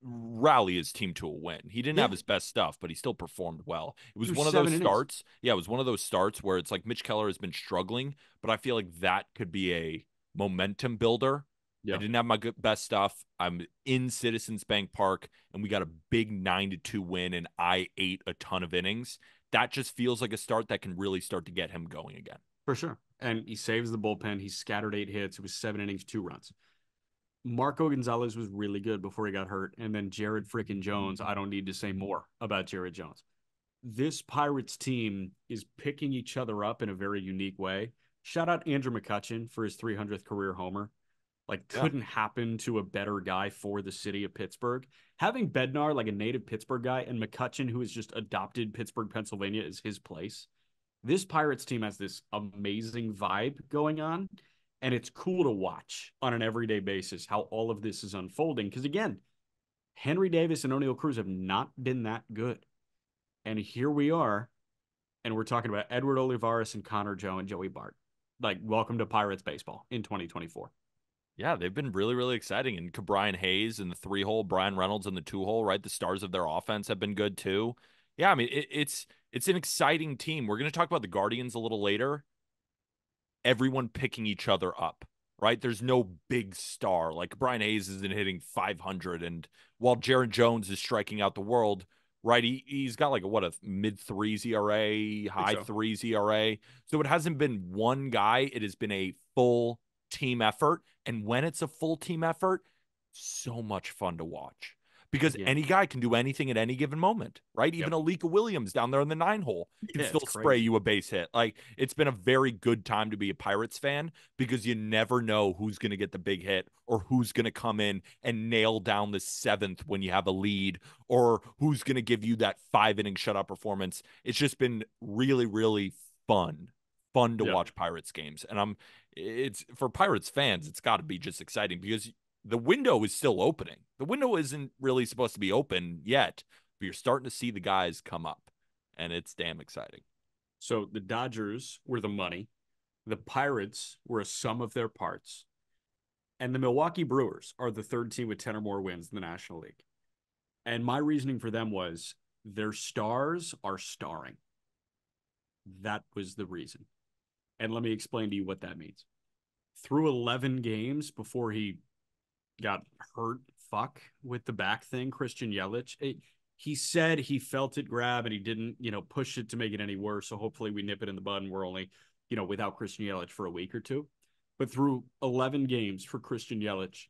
rally his team to a win. He didn't have his best stuff, but he still performed well. It was one of those starts. Yeah, it was one of those starts where it's like Mitch Keller has been struggling, but I feel like that could be a momentum builder. Yeah. I didn't have my best stuff. I'm in Citizens Bank Park, and we got a big 9-2 win, and I ate a ton of innings. That just feels like a start that can really start to get him going again.
For sure. And he saves the bullpen. He scattered 8 hits. It was 7 innings, 2 runs. Marco Gonzalez was really good before he got hurt. And then Jared freaking Jones, I don't need to say more about Jared Jones. This Pirates team is picking each other up in a very unique way. Shout out Andrew McCutchen for his 300th career homer. Like,
Yeah.
couldn't happen to a better guy for the city of Pittsburgh. Having Bednar, like a native Pittsburgh guy, and McCutcheon, who has just adopted Pittsburgh, Pennsylvania, as his place. This Pirates team has this amazing vibe going on, and it's cool to watch on an everyday basis how all of this is unfolding. Because again, Henry Davis and O'Neill Cruz have not been that good. And here we are, and we're talking about Edward Olivares and Connor Joe and Joey Bart. Like, welcome to Pirates baseball in 2024.
Yeah, they've been really, really exciting. And Brian Hayes in the 3-hole, Brian Reynolds in the 2-hole, right? The stars of their offense have been good too. Yeah, I mean, it's an exciting team. We're going to talk about the Guardians a little later. Everyone picking each other up, right? There's no big star. Like Brian Hayes isn't hitting 500. And while Jaron Jones is striking out the world, right? He's got like a mid threes ERA, high
So.
threes ERA. So it hasn't been one guy. It has been a full team effort. And when it's a full team effort, so much fun to watch because
Again,
any guy can do anything at any given moment, right? Even
yep.
Alika Williams down there in the 9-hole can
Yeah,
still
it's
spray
crazy.
you a base hit. Like, it's been a very good time to be a Pirates fan because you never know who's going to get the big hit or who's going to come in and nail down the 7th when you have a lead or who's going to give you that 5-inning shutout performance. It's just been really, really fun to
Yep.
watch Pirates games. And it's for Pirates fans, it's got to be just exciting because the window is still opening. The window isn't really supposed to be open yet, but you're starting to see the guys come up, and it's damn exciting.
So the Dodgers were the money. The Pirates were a sum of their parts. And the Milwaukee Brewers are the third team with 10 or more wins in the National League. And my reasoning for them was their stars are starring. That was the reason. And let me explain to you what that means. Through 11 games before he got hurt, with the back thing, Christian Yelich, he said he felt it grab and he didn't, push it to make it any worse. So hopefully we nip it in the bud and we're only, without Christian Yelich for a week or two. But through 11 games for Christian Yelich,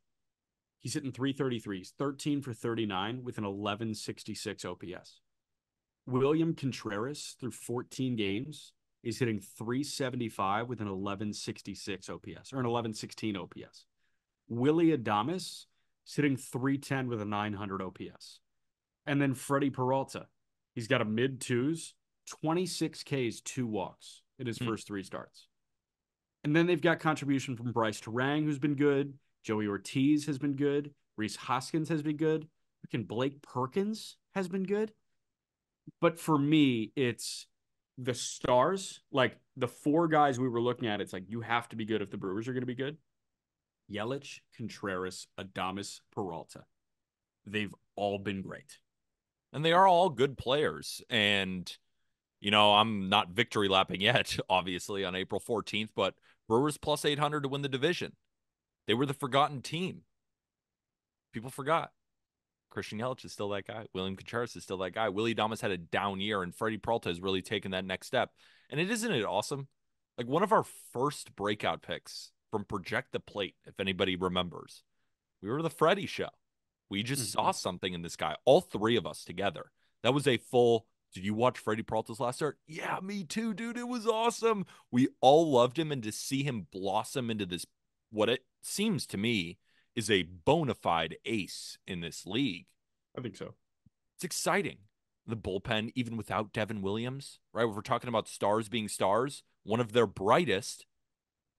he's hitting 333. He's 13 for 39 with an 1166 OPS. William Contreras, through 14 games, is hitting 375 with an 1166 OPS or an 1116 OPS. Willy Adames is hitting 310 with a 900 OPS. And then Freddie Peralta, he's got a mid twos, 26 Ks, 2 walks in his first 3 starts. And then they've got contribution from Bryce Terang, who's been good. Joey Ortiz has been good. Rhys Hoskins has been good. Freaking Blake Perkins has been good. But for me, it's the stars, like the 4 guys we were looking at. It's like you have to be good if the Brewers are going to be good. Yelich, Contreras, Adames, Peralta. They've all been great.
And they are all good players. And, I'm not victory lapping yet, obviously, on April 14th, but Brewers plus 800 to win the division. They were the forgotten team. People forgot. Christian Yelich is still that guy. William Contreras is still that guy. Willy Adames had a down year, and Freddie Peralta has really taken that next step. And isn't it awesome? Like, one of our first breakout picks from Project the Plate, if anybody remembers, we were the Freddie show. We just saw something in this guy, all 3 of us together. That was a full, did you watch Freddie Peralta's last start? Yeah, me too, dude. It was awesome. We all loved him, and to see him blossom into this, what it seems to me is a bona fide ace in this league.
I think so.
It's exciting. The bullpen, even without Devin Williams, right? If we're talking about stars being stars, one of their brightest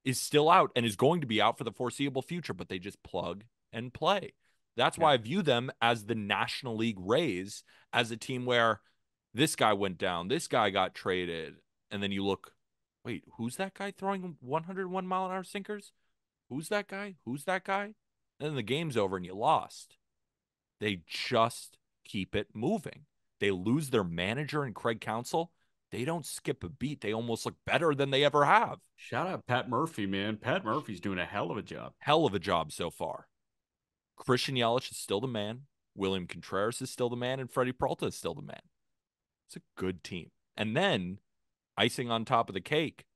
is still out and is going to be out for the foreseeable future, but they just plug and play. That's why I view them as the National League Rays, as a team where this guy went down, this guy got traded, and then you look, wait, who's that guy throwing 101-mile-an-hour sinkers? Who's that guy? Who's that guy? And then the game's over and you lost. They just keep it moving. They lose their manager and Craig Counsell. They don't skip a beat. They almost look better than they ever have.
Shout out Pat Murphy, man. Pat Murphy's doing a hell of a job.
Hell of a job so far. Christian Yelich is still the man. William Contreras is still the man. And Freddie Peralta is still the man. It's a good team. And then, icing on top of the cake,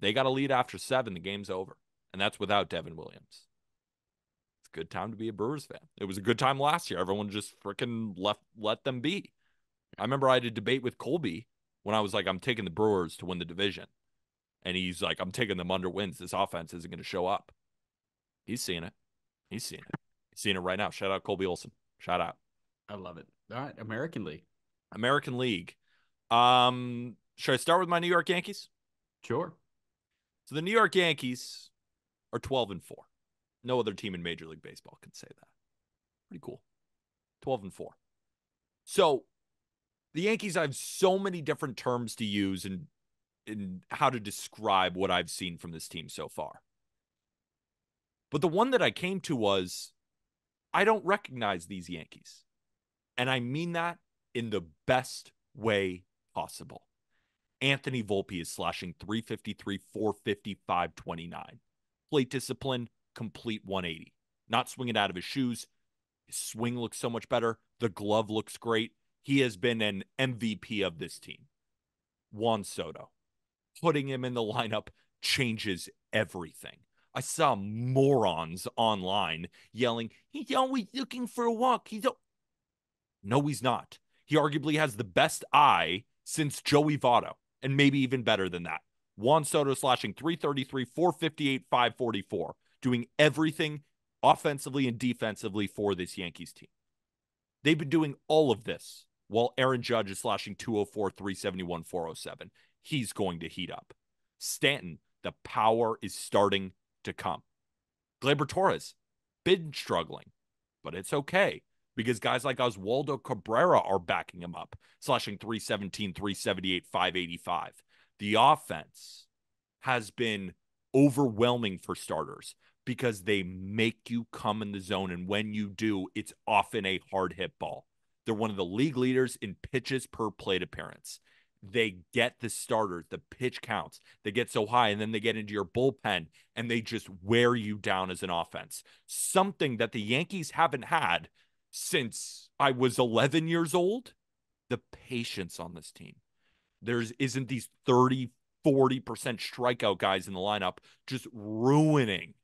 they got a lead after 7. The game's over. And that's without Devin Williams. It's a good time to be a Brewers fan. It was a good time last year. Everyone just freaking let them be. I remember I had a debate with Colby when I was like, I'm taking the Brewers to win the division. And he's like, I'm taking them under wins. This offense isn't going to show up. He's seeing it. He's seeing it. He's seeing it right now. Shout out Colby Olson. Shout out.
I love it. All right, American League.
American League. Should I start with my New York Yankees?
Sure.
So the New York Yankees are 12-4. No other team in Major League Baseball can say that. Pretty cool. 12-4. So the Yankees, I have so many different terms to use in how to describe what I've seen from this team so far. But the one that I came to was, I don't recognize these Yankees. And I mean that in the best way possible. Anthony Volpe is slashing 353, 450, 529. Plate discipline, complete 180. Not swinging out of his shoes. His swing looks so much better. The glove looks great. He has been an MVP of this team. Juan Soto. Putting him in the lineup changes everything. I saw morons online yelling, he's always looking for a walk. No, he's not. He arguably has the best eye since Joey Votto, and maybe even better than that. Juan Soto slashing 333, 458, 544, doing everything offensively and defensively for this Yankees team. They've been doing all of this while Aaron Judge is slashing 204, 371, 407. He's going to heat up. Stanton, the power is starting to come. Gleyber Torres, been struggling, but it's okay because guys like Oswaldo Cabrera are backing him up, slashing 317, 378, 585. The offense has been overwhelming for starters because they make you come in the zone, and when you do, it's often a hard hit ball. They're one of the league leaders in pitches per plate appearance. They get the starters, the pitch counts. They get so high, and then they get into your bullpen, and they just wear you down as an offense. Something that the Yankees haven't had since I was 11 years old. The patience on this team. There isn't these 30, 40% strikeout guys in the lineup just ruining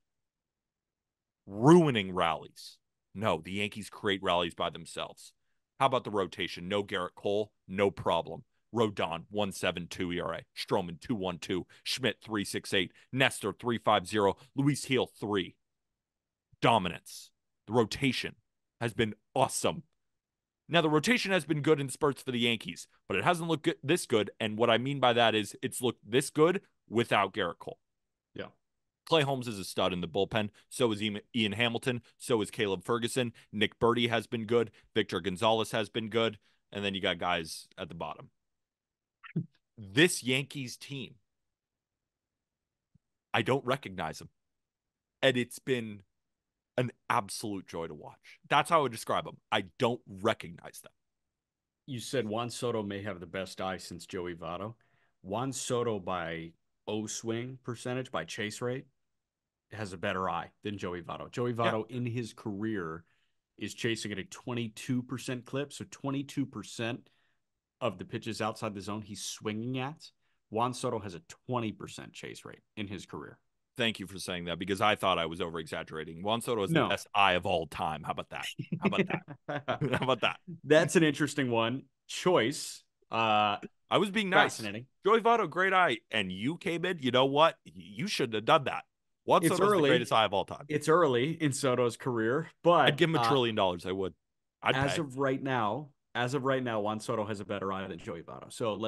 rallies. No, the Yankees create rallies by themselves. How about the rotation? No Garrett Cole, no problem. Rodon, 1.72 ERA. Stroman, 2.12. Schmidt, 3.68. Nestor, 3.50. Luis Gil, 3. Dominance. The rotation has been awesome. Now, the rotation has been good in spurts for the Yankees, but it hasn't looked this good. And what I mean by that is it's looked this good without Garrett Cole.
Yeah.
Clay Holmes is a stud in the bullpen. So is Ian Hamilton. So is Caleb Ferguson. Nick Birdie has been good. Victor Gonzalez has been good. And then you got guys at the bottom. This Yankees team, I don't recognize them. And it's been an absolute joy to watch. That's how I would describe them. I don't recognize them.
You said Juan Soto may have the best eye since Joey Votto. Juan Soto by O-swing percentage, by chase rate, has a better eye than Joey Votto. Joey Votto in his career is chasing at a 22% clip. So 22% of the pitches outside the zone he's swinging at. Juan Soto has a 20% chase rate in his career.
Thank you for saying that because I thought I was over-exaggerating. Juan Soto is the best eye of all time. How about that? How about that? How about that?
That's an interesting one. Choice.
I was being nice.
Fascinating.
Joey Votto, great eye. And you came in, you know what? You shouldn't have done that. Juan Soto's the greatest eye of all time.
It's early in Soto's career, but
I'd give him $1 trillion. I would.
As of right now, Juan Soto has a better eye than Joey Votto. So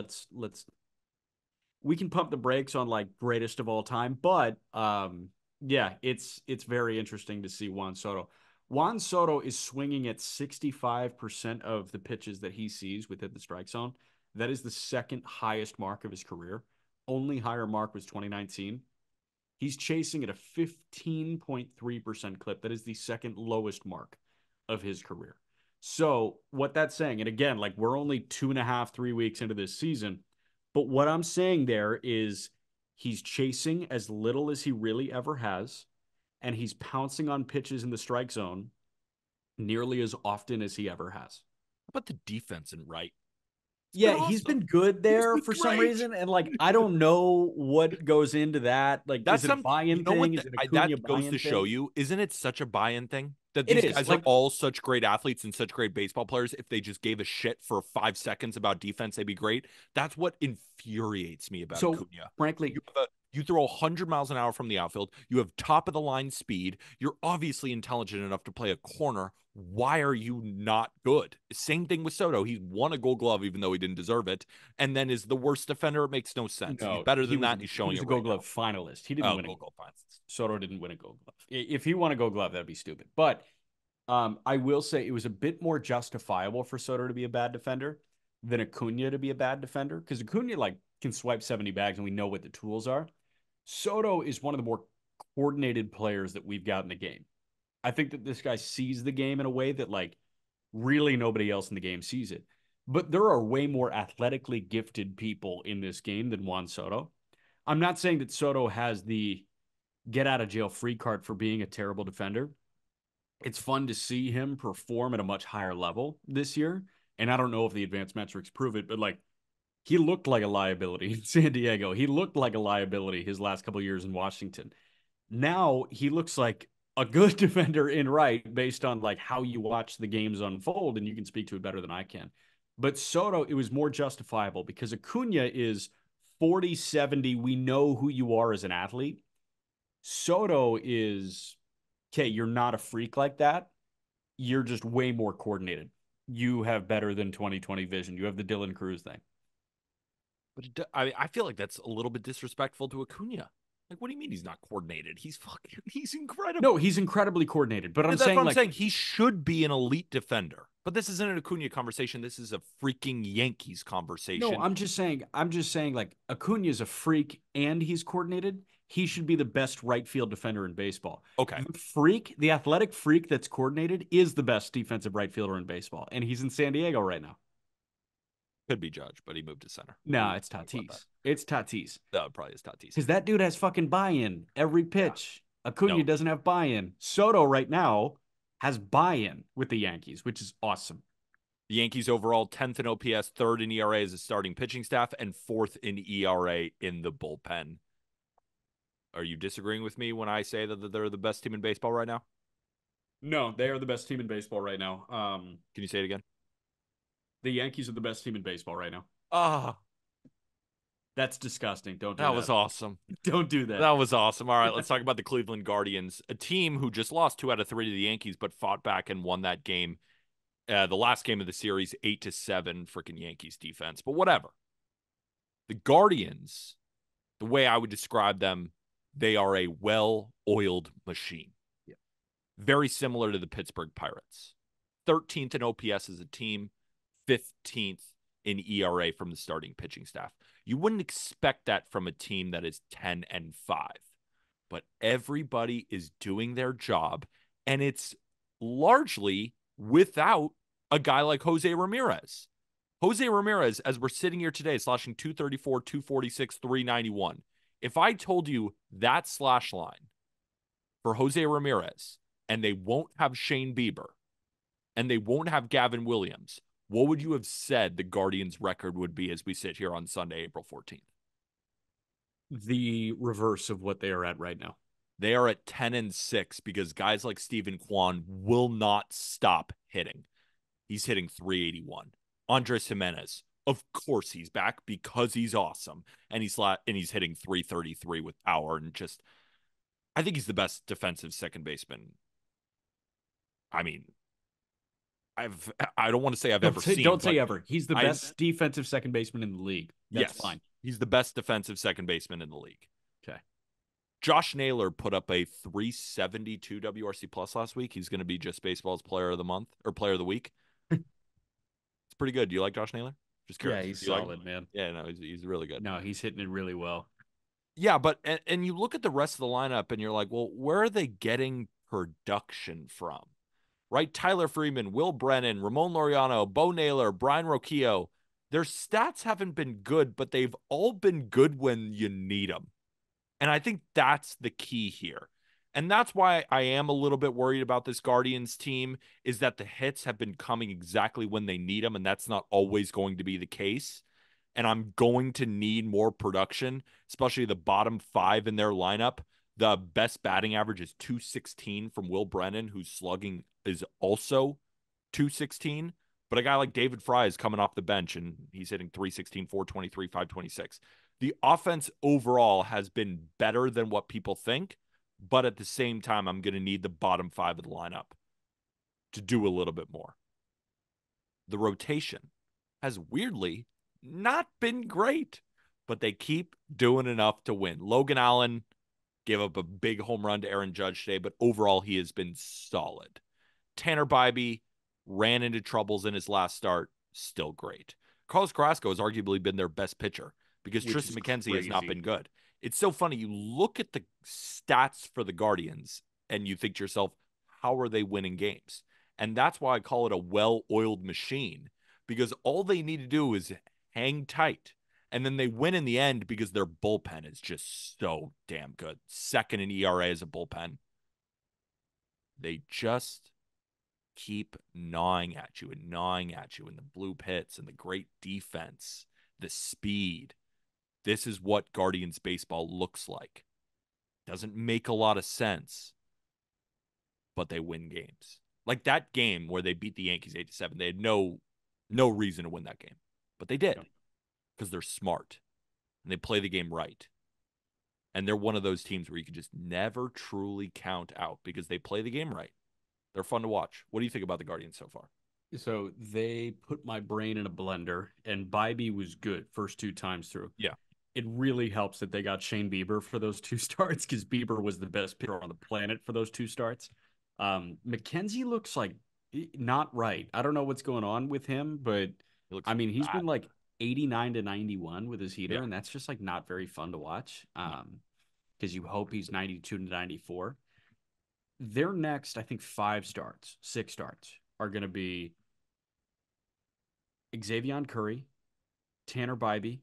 we can pump the brakes on like greatest of all time, but yeah, it's very interesting to see Juan Soto. Juan Soto is swinging at 65% of the pitches that he sees within the strike zone. That is the second highest mark of his career. Only higher mark was 2019. He's chasing at a 15.3% clip. That is the second lowest mark of his career. So what that's saying, and again, like we're only 2.5, 3 weeks into this season, but what I'm saying there is he's chasing as little as he really ever has, and he's pouncing on pitches in the strike zone nearly as often as he ever has.
How about the defense in right?
Yeah, awesome. He's been good there for some reason, and like I don't know what goes into that. Like, that's is it a buy-in thing? Is it a
that goes to show you? Isn't it such a buy-in thing that
these
guys are all such great athletes and such great baseball players? If they just gave a shit for 5 seconds about defense, they'd be great. That's what infuriates me about Acuna.
Frankly,
You throw 100 miles an hour from the outfield. You have top of the line speed. You're obviously intelligent enough to play a corner. Why are you not good? Same thing with Soto. He won a Gold Glove even though he didn't deserve it, and then is the worst defender. It makes no sense. He's
No,
better than that. He's
he
showing
was
it
a Gold
right
Glove
now.
finalist. He didn't win
Gold Glove finalist.
Soto didn't win a Gold Glove. If he won a Gold Glove, that'd be stupid. But I will say it was a bit more justifiable for Soto to be a bad defender than Acuna to be a bad defender, because Acuna like can swipe 70 bags and we know what the tools are. Soto is one of the more coordinated players that we've got in the game. I think that this guy sees the game in a way that like really nobody else in the game sees it. But there are way more athletically gifted people in this game than Juan Soto. I'm not saying that Soto has the get out of jail free card for being a terrible defender. It's fun to see him perform at a much higher level this year. And I don't know if the advanced metrics prove it, but like he looked like a liability in San Diego. He looked like a liability his last couple of years in Washington. Now he looks like a good defender in right based on like how you watch the games unfold, and you can speak to it better than I can. But Soto, it was more justifiable because Acuna is 40-70. We know who you are as an athlete. Soto is, okay, you're not a freak like that. You're just way more coordinated. You have better than 2020 vision. You have the Dylan Cruz thing.
But I feel like that's a little bit disrespectful to Acuna. Like, what do you mean he's not coordinated? He's incredible.
No, he's incredibly coordinated. But
that's what I'm saying. He should be an elite defender. But this isn't an Acuna conversation. This is a freaking Yankees conversation.
No, I'm just saying like Acuna is a freak and he's coordinated. He should be the best right field defender in baseball.
Okay.
The athletic freak that's coordinated is the best defensive right fielder in baseball. And he's in San Diego right now.
Could be Judge, but he moved to center.
No, it's Tatis. It's Tatis.
No, it probably is Tatis.
Because that dude has fucking buy-in every pitch. Yeah. Acuna doesn't have buy-in. Soto right now has buy-in with the Yankees, which is awesome.
The Yankees overall 10th in OPS, 3rd in ERA as a starting pitching staff, and 4th in ERA in the bullpen. Are you disagreeing with me when I say that they're the best team in baseball right now?
No, they are the best team in baseball right now.
Can you say it again?
The Yankees are the best team in baseball right now. That's disgusting. Don't do that.
That was awesome.
Don't do that.
That was awesome. All right, let's talk about the Cleveland Guardians, a team who just lost 2 out of 3 to the Yankees, but fought back and won that game. The last game of the series, 8-7, freaking Yankees defense. But whatever. The Guardians, the way I would describe them, they are a well-oiled machine.
Yeah.
Very similar to the Pittsburgh Pirates. 13th in OPS as a team, 15th in ERA from the starting pitching staff. You wouldn't expect that from a team that is 10-5, but everybody is doing their job, and it's largely without a guy like Jose Ramirez. Jose Ramirez, as we're sitting here today, slashing 234, 246, 391. If I told you that slash line for Jose Ramirez, and they won't have Shane Bieber, and they won't have Gavin Williams, what would you have said the Guardians' record would be as we sit here on Sunday, April 14th?
The reverse of what they are at right now.
They are at 10-6 because guys like Steven Kwan will not stop hitting. He's hitting 381. Andres Jimenez, of course he's back because he's awesome. And he's hitting 333 with power, and just I think he's the best defensive second baseman. I mean, I don't want to say I've ever seen.
Don't say ever. He's the best defensive second baseman in the league. That's fine.
He's the best defensive second baseman in the league.
Okay.
Josh Naylor put up a 372 WRC plus last week. He's going to be Just Baseball's player of the month or player of the week. It's pretty good. Do you like Josh Naylor? Just curious.
Yeah, he's solid, man.
Yeah, no, he's really good.
No, he's hitting it really well.
Yeah, but and you look at the rest of the lineup and you're like, well, where are they getting production from? Right? Tyler Freeman, Will Brennan, Ramon Laureano, Bo Naylor, Brian Roquillo. Their stats haven't been good, but they've all been good when you need them. And I think that's the key here. And that's why I am a little bit worried about this Guardians team, is that the hits have been coming exactly when they need them, and that's not always going to be the case. And I'm going to need more production, especially the bottom 5 in their lineup. The best batting average is 216 from Will Brennan, whose slugging is also 216. But a guy like David Fry is coming off the bench, and he's hitting 316, 423, 526. The offense overall has been better than what people think, but at the same time, I'm going to need the bottom 5 of the lineup to do a little bit more. The rotation has weirdly not been great, but they keep doing enough to win. Logan Allen gave up a big home run to Aaron Judge today, but overall he has been solid. Tanner Bybee ran into troubles in his last start, still great. Carlos Carrasco has arguably been their best pitcher because
Which
Tristan
is
McKenzie has not
crazy.
been good. It's so funny. You look at the stats for the Guardians and you think to yourself, how are they winning games? And that's why I call it a well-oiled machine, because all they need to do is hang tight. And then they win in the end because their bullpen is just so damn good. Second in ERA as a bullpen. They just keep gnawing at you and gnawing at you, and the blue pits and the great defense, the speed. This is what Guardians baseball looks like. Doesn't make a lot of sense, but they win games. Like that game where they beat the Yankees 8-7. They had no reason to win that game, but they did because they're smart and they play the game right. And they're one of those teams where you can just never truly count out because they play the game right. They're fun to watch. What do you think about the Guardians so far?
So they put my brain in a blender, and Bybee was good first 2 times through.
Yeah.
It really helps that they got Shane Bieber for those 2 starts, because Bieber was the best pitcher on the planet for those 2 starts. McKenzie looks like not right. I don't know what's going on with him, but I mean, he's been like 89 to 91 with his heater, and that's just like not very fun to watch. Because you hope he's 92 to 94. Their next, I think, 6 starts are going to be Xavier Curry, Tanner Bybee,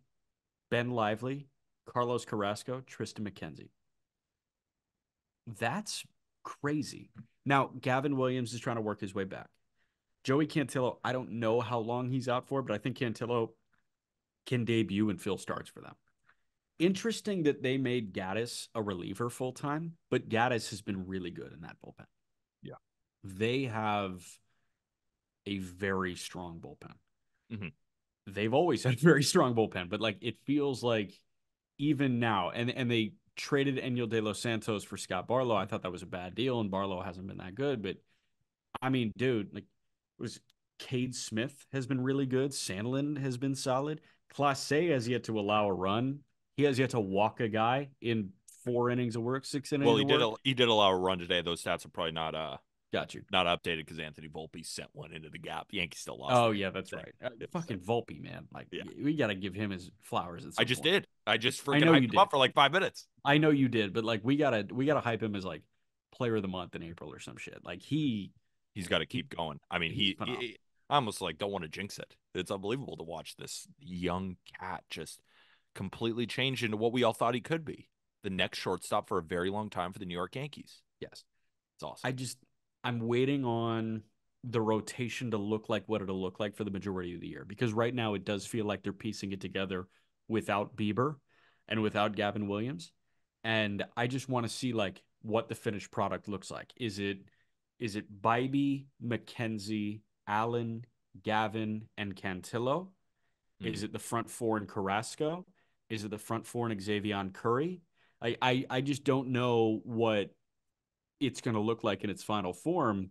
Ben Lively, Carlos Carrasco, Tristan McKenzie. That's crazy. Now, Gavin Williams is trying to work his way back. Joey Cantillo, I don't know how long he's out for, but I think Cantillo can debut and fill starts for them. Interesting that they made Gaddis a reliever full time, but Gaddis has been really good in that bullpen.
Yeah.
They have a very strong bullpen.
Mm-hmm.
They've always had a very strong bullpen, but like it feels like even now, and they traded Enel De Los Santos for Scott Barlow. I thought that was a bad deal, and Barlow hasn't been that good. But I mean, dude, like was Cade Smith has been really good. Sandlin has been solid. Clase has yet to allow a run. He has yet to walk a guy in 4 innings of work, 6 innings of work.
He did allow a run today. Those stats are probably not
got you.
Not updated because Anthony Volpe sent one into the gap. Yankees still lost.
Oh yeah, that's right. Fucking Volpe, man. Like we got to give him his flowers.
I just did. I just freaking
hyped
him up for like 5 minutes.
I know you did, but like we gotta hype him as like player of the month in April or some shit. Like he's
got to keep going. I mean, he I almost like don't want to jinx it. It's unbelievable to watch this young cat just completely change into what we all thought he could be. The next shortstop for a very long time for the New York Yankees.
Yes.
It's awesome.
I'm waiting on the rotation to look like what it'll look like for the majority of the year, because right now it does feel like they're piecing it together without Bieber and without Gavin Williams. And I just want to see like what the finished product looks like. Is it Bybee, McKenzie, Allen, Gavin, and Cantillo? Is it the front 4 in Carrasco? Is it the front 4 in Xavier Curry? I just don't know what it's going to look like in its final form.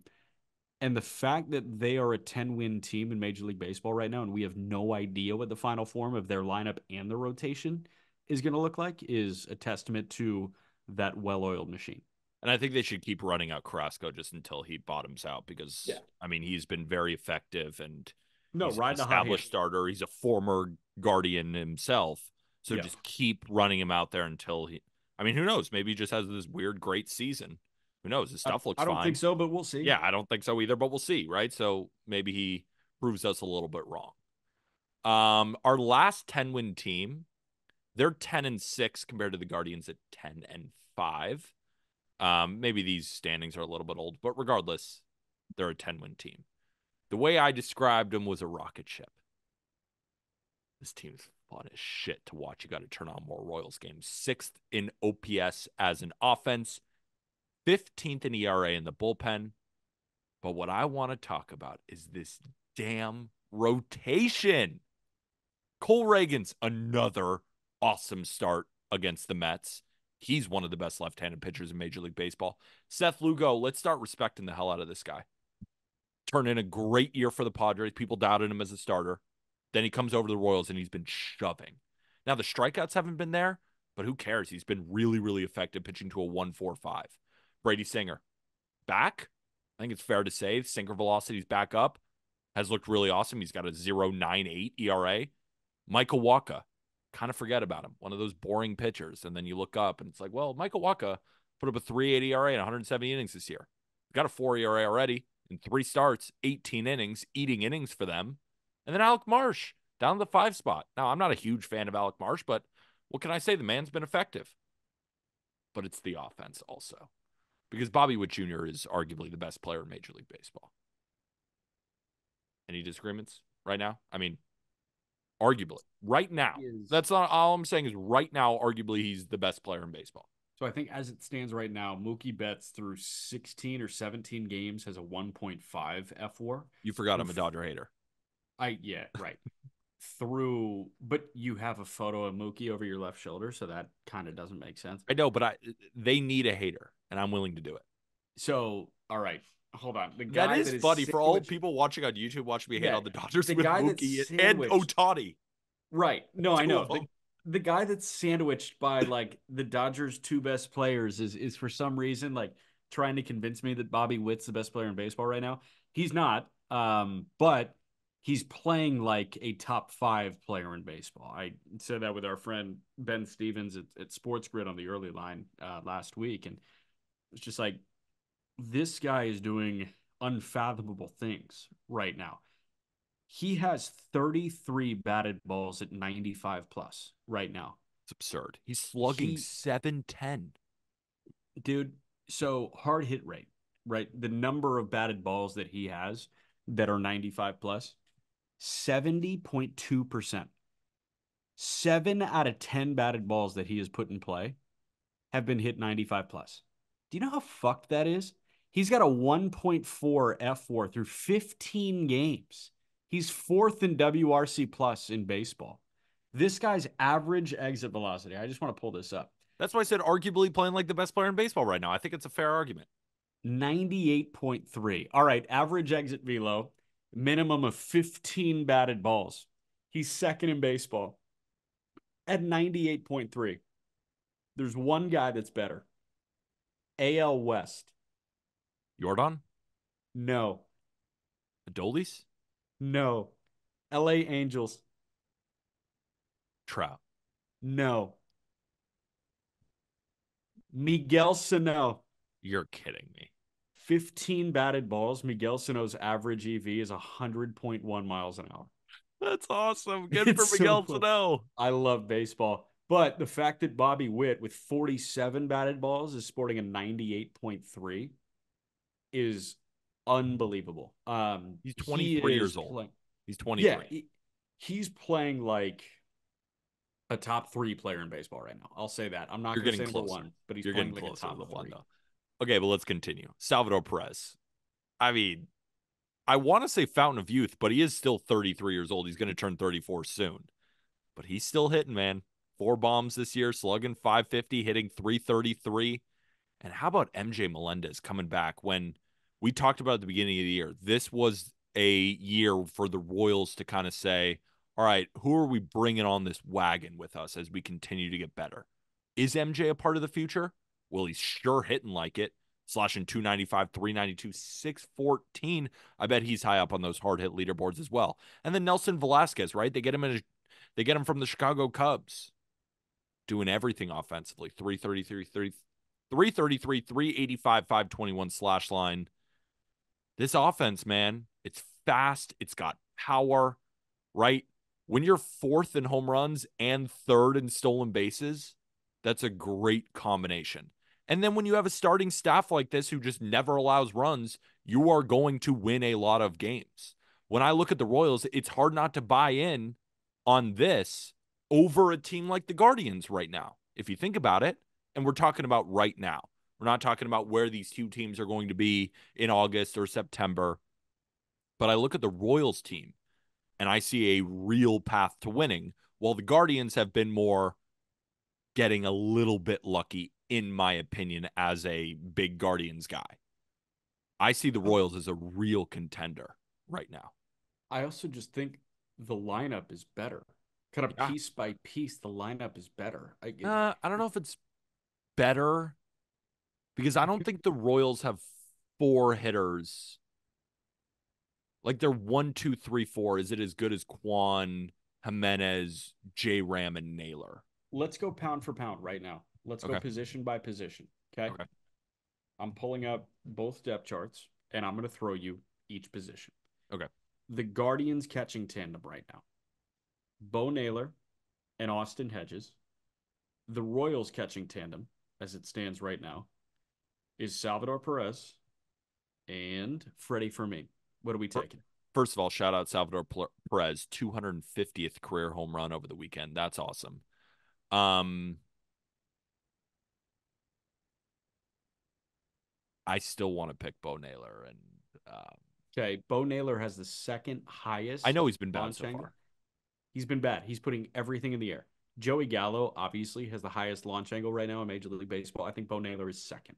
And the fact that they are a 10-win team in Major League Baseball right now, and we have no idea what the final form of their lineup and the rotation is going to look like, is a testament to that well-oiled machine.
And I think they should keep running out Carrasco just until he bottoms out, because I mean, he's been very effective and he's an established starter. He's a former Guardian himself. So just keep running him out there until I mean, who knows? Maybe he just has this weird, great season. Who knows? His stuff looks fine.
I don't think so, but we'll see.
Yeah, I don't think so either, but we'll see, right? So maybe he proves us a little bit wrong. Our last 10-win team, they're 10-6 compared to the Guardians at 10-5. Maybe these standings are a little bit old, but regardless, they're a 10-win team. The way I described them was a rocket ship. This team's fun as shit to watch. You got to turn on more Royals games. 6th in OPS as an offense, 15th in ERA in the bullpen. But what I want to talk about is this damn rotation. Cole Reagan's another awesome start against the Mets. He's one of the best left-handed pitchers in Major League Baseball. Seth Lugo, let's start respecting the hell out of this guy. Turned in a great year for the Padres. People doubted him as a starter. Then he comes over to the Royals and he's been shoving. Now the strikeouts haven't been there, but who cares? He's been really, really effective pitching to a 1.45. Brady Singer, back. I think it's fair to say sinker velocity's back up. Has looked really awesome. He's got a 0.98 ERA. Michael Wacha, kind of forget about him. One of those boring pitchers. And then you look up and it's like, well, Michael Wacha put up a 3.80 ERA in 170 innings this year. Got a 4 ERA already in 3 starts, 18 innings, eating innings for them. And then Alec Marsh down to the 5 spot. Now, I'm not a huge fan of Alec Marsh, but what can I say? The man's been effective. But it's the offense also. Because Bobby Witt Jr. is arguably the best player in Major League Baseball. Any disagreements right now? I mean, arguably. Right now. That's not all I'm saying is right now, arguably, he's the best player in baseball.
So I think as it stands right now, Mookie Betts through 16 or 17 games has a 1.5 F4.
You forgot I'm a Dodger hater.
Yeah, right. But you have a photo of Mookie over your left shoulder, so that kind of doesn't make sense.
I know, but they need a hater, and I'm willing to do it.
So, all right. Hold on. The guy
that is funny for all people watching on YouTube watching me hate on the Dodgers with Mookie and Ohtani.
Right. No, I know. The guy that's sandwiched by like the Dodgers' 2 best players is for some reason like trying to convince me that Bobby Witt's the best player in baseball right now. He's not. But he's playing like a top 5 player in baseball. I said that with our friend Ben Stevens at Sports Grid on the early line last week, and it's just like, this guy is doing unfathomable things right now. He has 33 batted balls at 95 plus right now.
It's absurd. He's slugging 710.
Dude, so hard hit rate, right? The number of batted balls that he has that are 95 plus, 70.2%. 7 out of 10 batted balls that he has put in play have been hit 95 plus. Do you know how fucked that is? He's got a 1.4 F4 through 15 games. He's 4th in WRC plus in baseball. This guy's average exit velocity, I just want to pull this up.
That's why I said arguably playing like the best player in baseball right now. I think it's a fair argument.
98.3. All right, average exit velo, minimum of 15 batted balls. He's 2nd in baseball at 98.3. There's one guy that's better. AL West.
Jordan?
No.
Adolis?
No. LA Angels.
Trout.
No. Miguel Sano.
You're kidding me.
15 batted balls. Miguel Sano's average EV is 100.1 miles an hour.
That's awesome. Good for Miguel Sano.
I love baseball. But the fact that Bobby Witt with 47 batted balls is sporting a 98.3 is unbelievable.
He's 23 years old. He's 23.
Yeah, he's playing like a top 3 player in baseball right now. I'll say that. I'm not going to say number 1, but he's playing like a top 3.
Okay, but let's continue. Salvador Perez. I mean, I want to say fountain of youth, but he is still 33 years old. He's going to turn 34 soon. But he's still hitting, man. 4 bombs this year, slugging 550, hitting 333. And how about MJ Melendez coming back? When we talked about at the beginning of the year, this was a year for the Royals to kind of say, all right, who are we bringing on this wagon with us as we continue to get better? Is MJ a part of the future? Well, he's sure hitting like it. Slashing 295, 392, 614. I bet he's high up on those hard hit leaderboards as well. And then Nelson Velasquez, right? They get him from the Chicago Cubs. Doing everything offensively. 333, 385, 521 slash line. This offense, man, it's fast. It's got power, right? When you're 4th in home runs and 3rd in stolen bases, that's a great combination. And then when you have a starting staff like this who just never allows runs, you are going to win a lot of games. When I look at the Royals, it's hard not to buy in on this over a team like the Guardians right now. If you think about it, and we're talking about right now. We're not talking about where these 2 teams are going to be in August or September. But I look at the Royals team, and I see a real path to winning, while the Guardians have been more getting a little bit lucky, in my opinion, as a big Guardians guy. I see the Royals as a real contender right now.
I also just think the lineup is better. Kind of
Yeah.
piece by piece, the lineup is better.
I don't know if it's better because I don't think the Royals have four hitters. Like they're 1, 2, 3, 4. Is it as good as Kwan, Jimenez, J Ram, and Naylor?
Let's go pound for pound right now. Let's go
Okay.
position by position. Okay.
Okay.
I'm pulling up both depth charts and I'm going to throw you each position.
Okay.
The Guardians catching tandem right now: Bo Naylor and Austin Hedges. The Royals catching tandem, as it stands right now, is Salvador Perez and Freddie Fermin. What are we taking?
First of all, shout out Salvador Perez, 250th career home run over the weekend. That's awesome. I still want to pick Bo Naylor, and
Okay, Bo Naylor has the second
I
highest
know he's been bad
launch
so
angle.
far.
He's been bad. He's putting everything in the air. Joey Gallo obviously has the highest launch angle right now in Major League Baseball. I think Bo Naylor is second.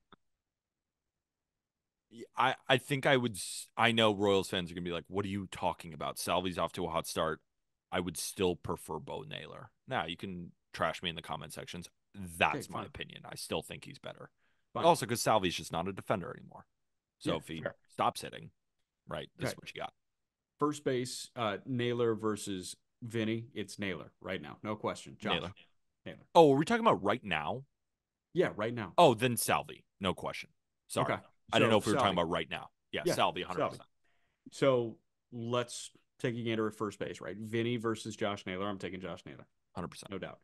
I think I would. I know Royals fans are gonna be like, "What are you talking about? Salvi's off to a hot start." I would still prefer Bo Naylor. Now you can trash me in the comment sections. That's
Okay,
my
fine.
opinion. I still think he's better.
Fine.
Also, because Salvi's just not a defender anymore. So
Yeah,
if he
fair.
stops hitting, right, this
Okay.
is what you got.
First base, Naylor versus Vinny. It's Naylor right now. No question. Josh.
Naylor.
Naylor.
Oh, are we talking about right now?
Yeah, right now.
Oh, then Salvi. No question. Sorry.
Okay.
I didn't know
So
if we were talking
Salvi.
about right now. Yeah,
Yeah,
Salvi, 100%.
Salvi. So let's take a gander at first base, right? Vinny versus Josh Naylor. I'm taking Josh Naylor.
100%.
No doubt.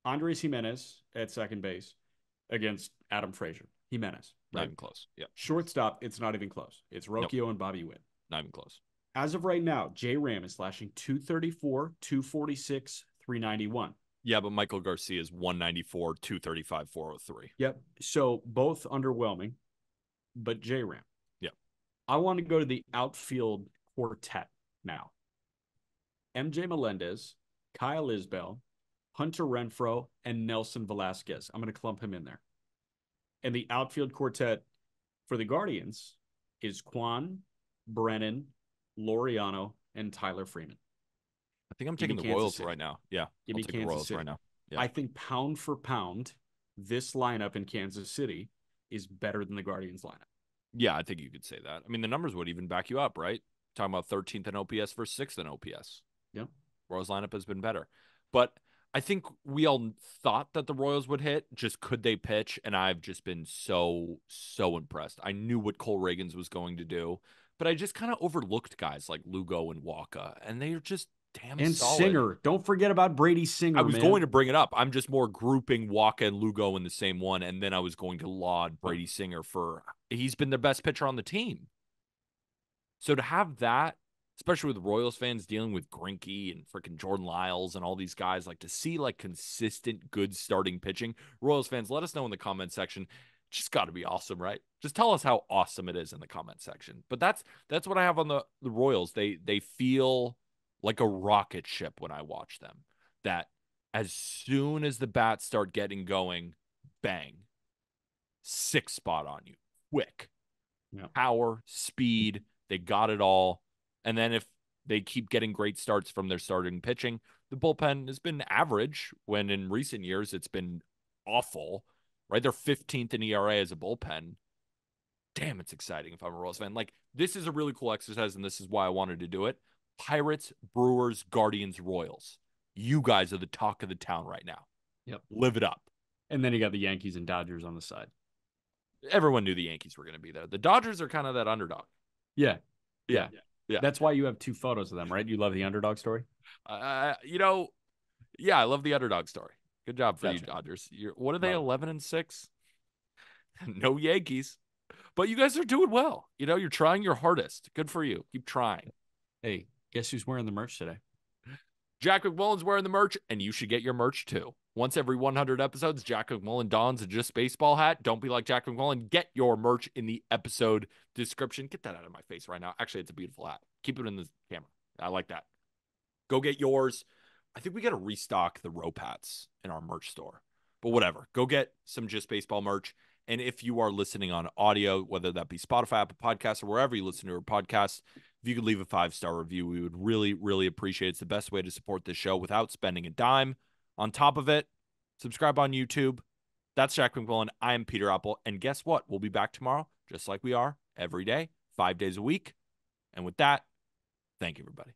Andres Jimenez at second base against Adam Frazier. Jimenez,
Not
right?
even close. Yeah.
Shortstop, it's not even close. It's
Nope.
Rocchio and Bobby Witt.
Not even close.
As of right now, J Ram is slashing 234, 246, 391.
Yeah, but Michael Garcia is 194, 235, 403.
Yep. So both underwhelming, but J Ram.
Yep.
I want to go to the outfield quartet now. MJ Melendez, Kyle Isbell, Hunter Renfroe, and Nelson Velasquez. I'm going to clump him in there. And the outfield quartet for the Guardians is Kwan, Brennan, Laureano, and Tyler Freeman.
I think I'm taking the Royals right now. Yeah,
Give
I'll
me
take the
Kansas
Royals
City.
right now. Yeah.
I think pound for pound, this lineup in Kansas City is better than the Guardians lineup.
Yeah, I think you could say that. I mean, the numbers would even back you up, right? Talking about 13th in OPS versus 6th in OPS.
Yep.
Royals lineup has been better. But I think we all thought that the Royals would hit. Just could they pitch? And I've just been so impressed. I knew what Cole Reagans was going to do, but I just kind of overlooked guys like Lugo and Waka, and they're just damn
and
solid.
Singer. Don't forget about Brady Singer.
I was going to bring it up. I'm just more grouping Waka and Lugo in the same one, and then I was going to laud Brady Singer for he's been the best pitcher on the team. So to have that, especially with Royals fans dealing with Greinke and freaking Jordan Lyles and all these guys, like to see like consistent, good starting pitching. Royals fans, let us know in the comment section. Just got to be awesome, right? Just tell us how awesome it is in the comment section. But that's what I have on the Royals. They feel like a rocket ship when I watch them. That as soon as the bats start getting going, bang, 6 spot on you, quick, power, speed. They got it all. And then if they keep getting great starts from their starting pitching, the bullpen has been average when in recent years it's been awful, right? They're 15th in ERA as a bullpen. Damn, it's exciting if I'm a Royals fan. Like, this is a really cool exercise, and this is why I wanted to do it. Pirates, Brewers, Guardians, Royals. You guys are the talk of the town right now.
Yep.
Live it up.
And then you got the Yankees and Dodgers on the side.
Everyone knew the Yankees were going to be there. The Dodgers are kind of that underdog.
Yeah.
Yeah.
That's why you have 2 photos of them, right? You love the underdog story?
Yeah, I love the underdog story. Good job for you,
Gotcha.
Dodgers. What are they, 11-6? No Yankees. But you guys are doing well. You're trying your hardest. Good for you. Keep trying.
Hey, guess who's wearing the merch today?
Jack McMullen's wearing the merch, and you should get your merch too. Once every 100 episodes, Jack McMullen dons a Just Baseball hat. Don't be like Jack McMullen. Get your merch in the episode description. Get that out of my face right now. Actually, it's a beautiful hat. Keep it in the camera. I like that. Go get yours. I think we got to restock the rope hats in our merch store. But whatever. Go get some Just Baseball merch. And if you are listening on audio, whether that be Spotify, Apple Podcasts, or wherever you listen to our podcast, if you could leave a 5-star review, we would really, really appreciate it. It's the best way to support this show without spending a dime. On top of it, subscribe on YouTube. That's Jack McMullen. I am Peter Apple. And guess what? We'll be back tomorrow, just like we are every day, 5 days a week. And with that, thank you, everybody.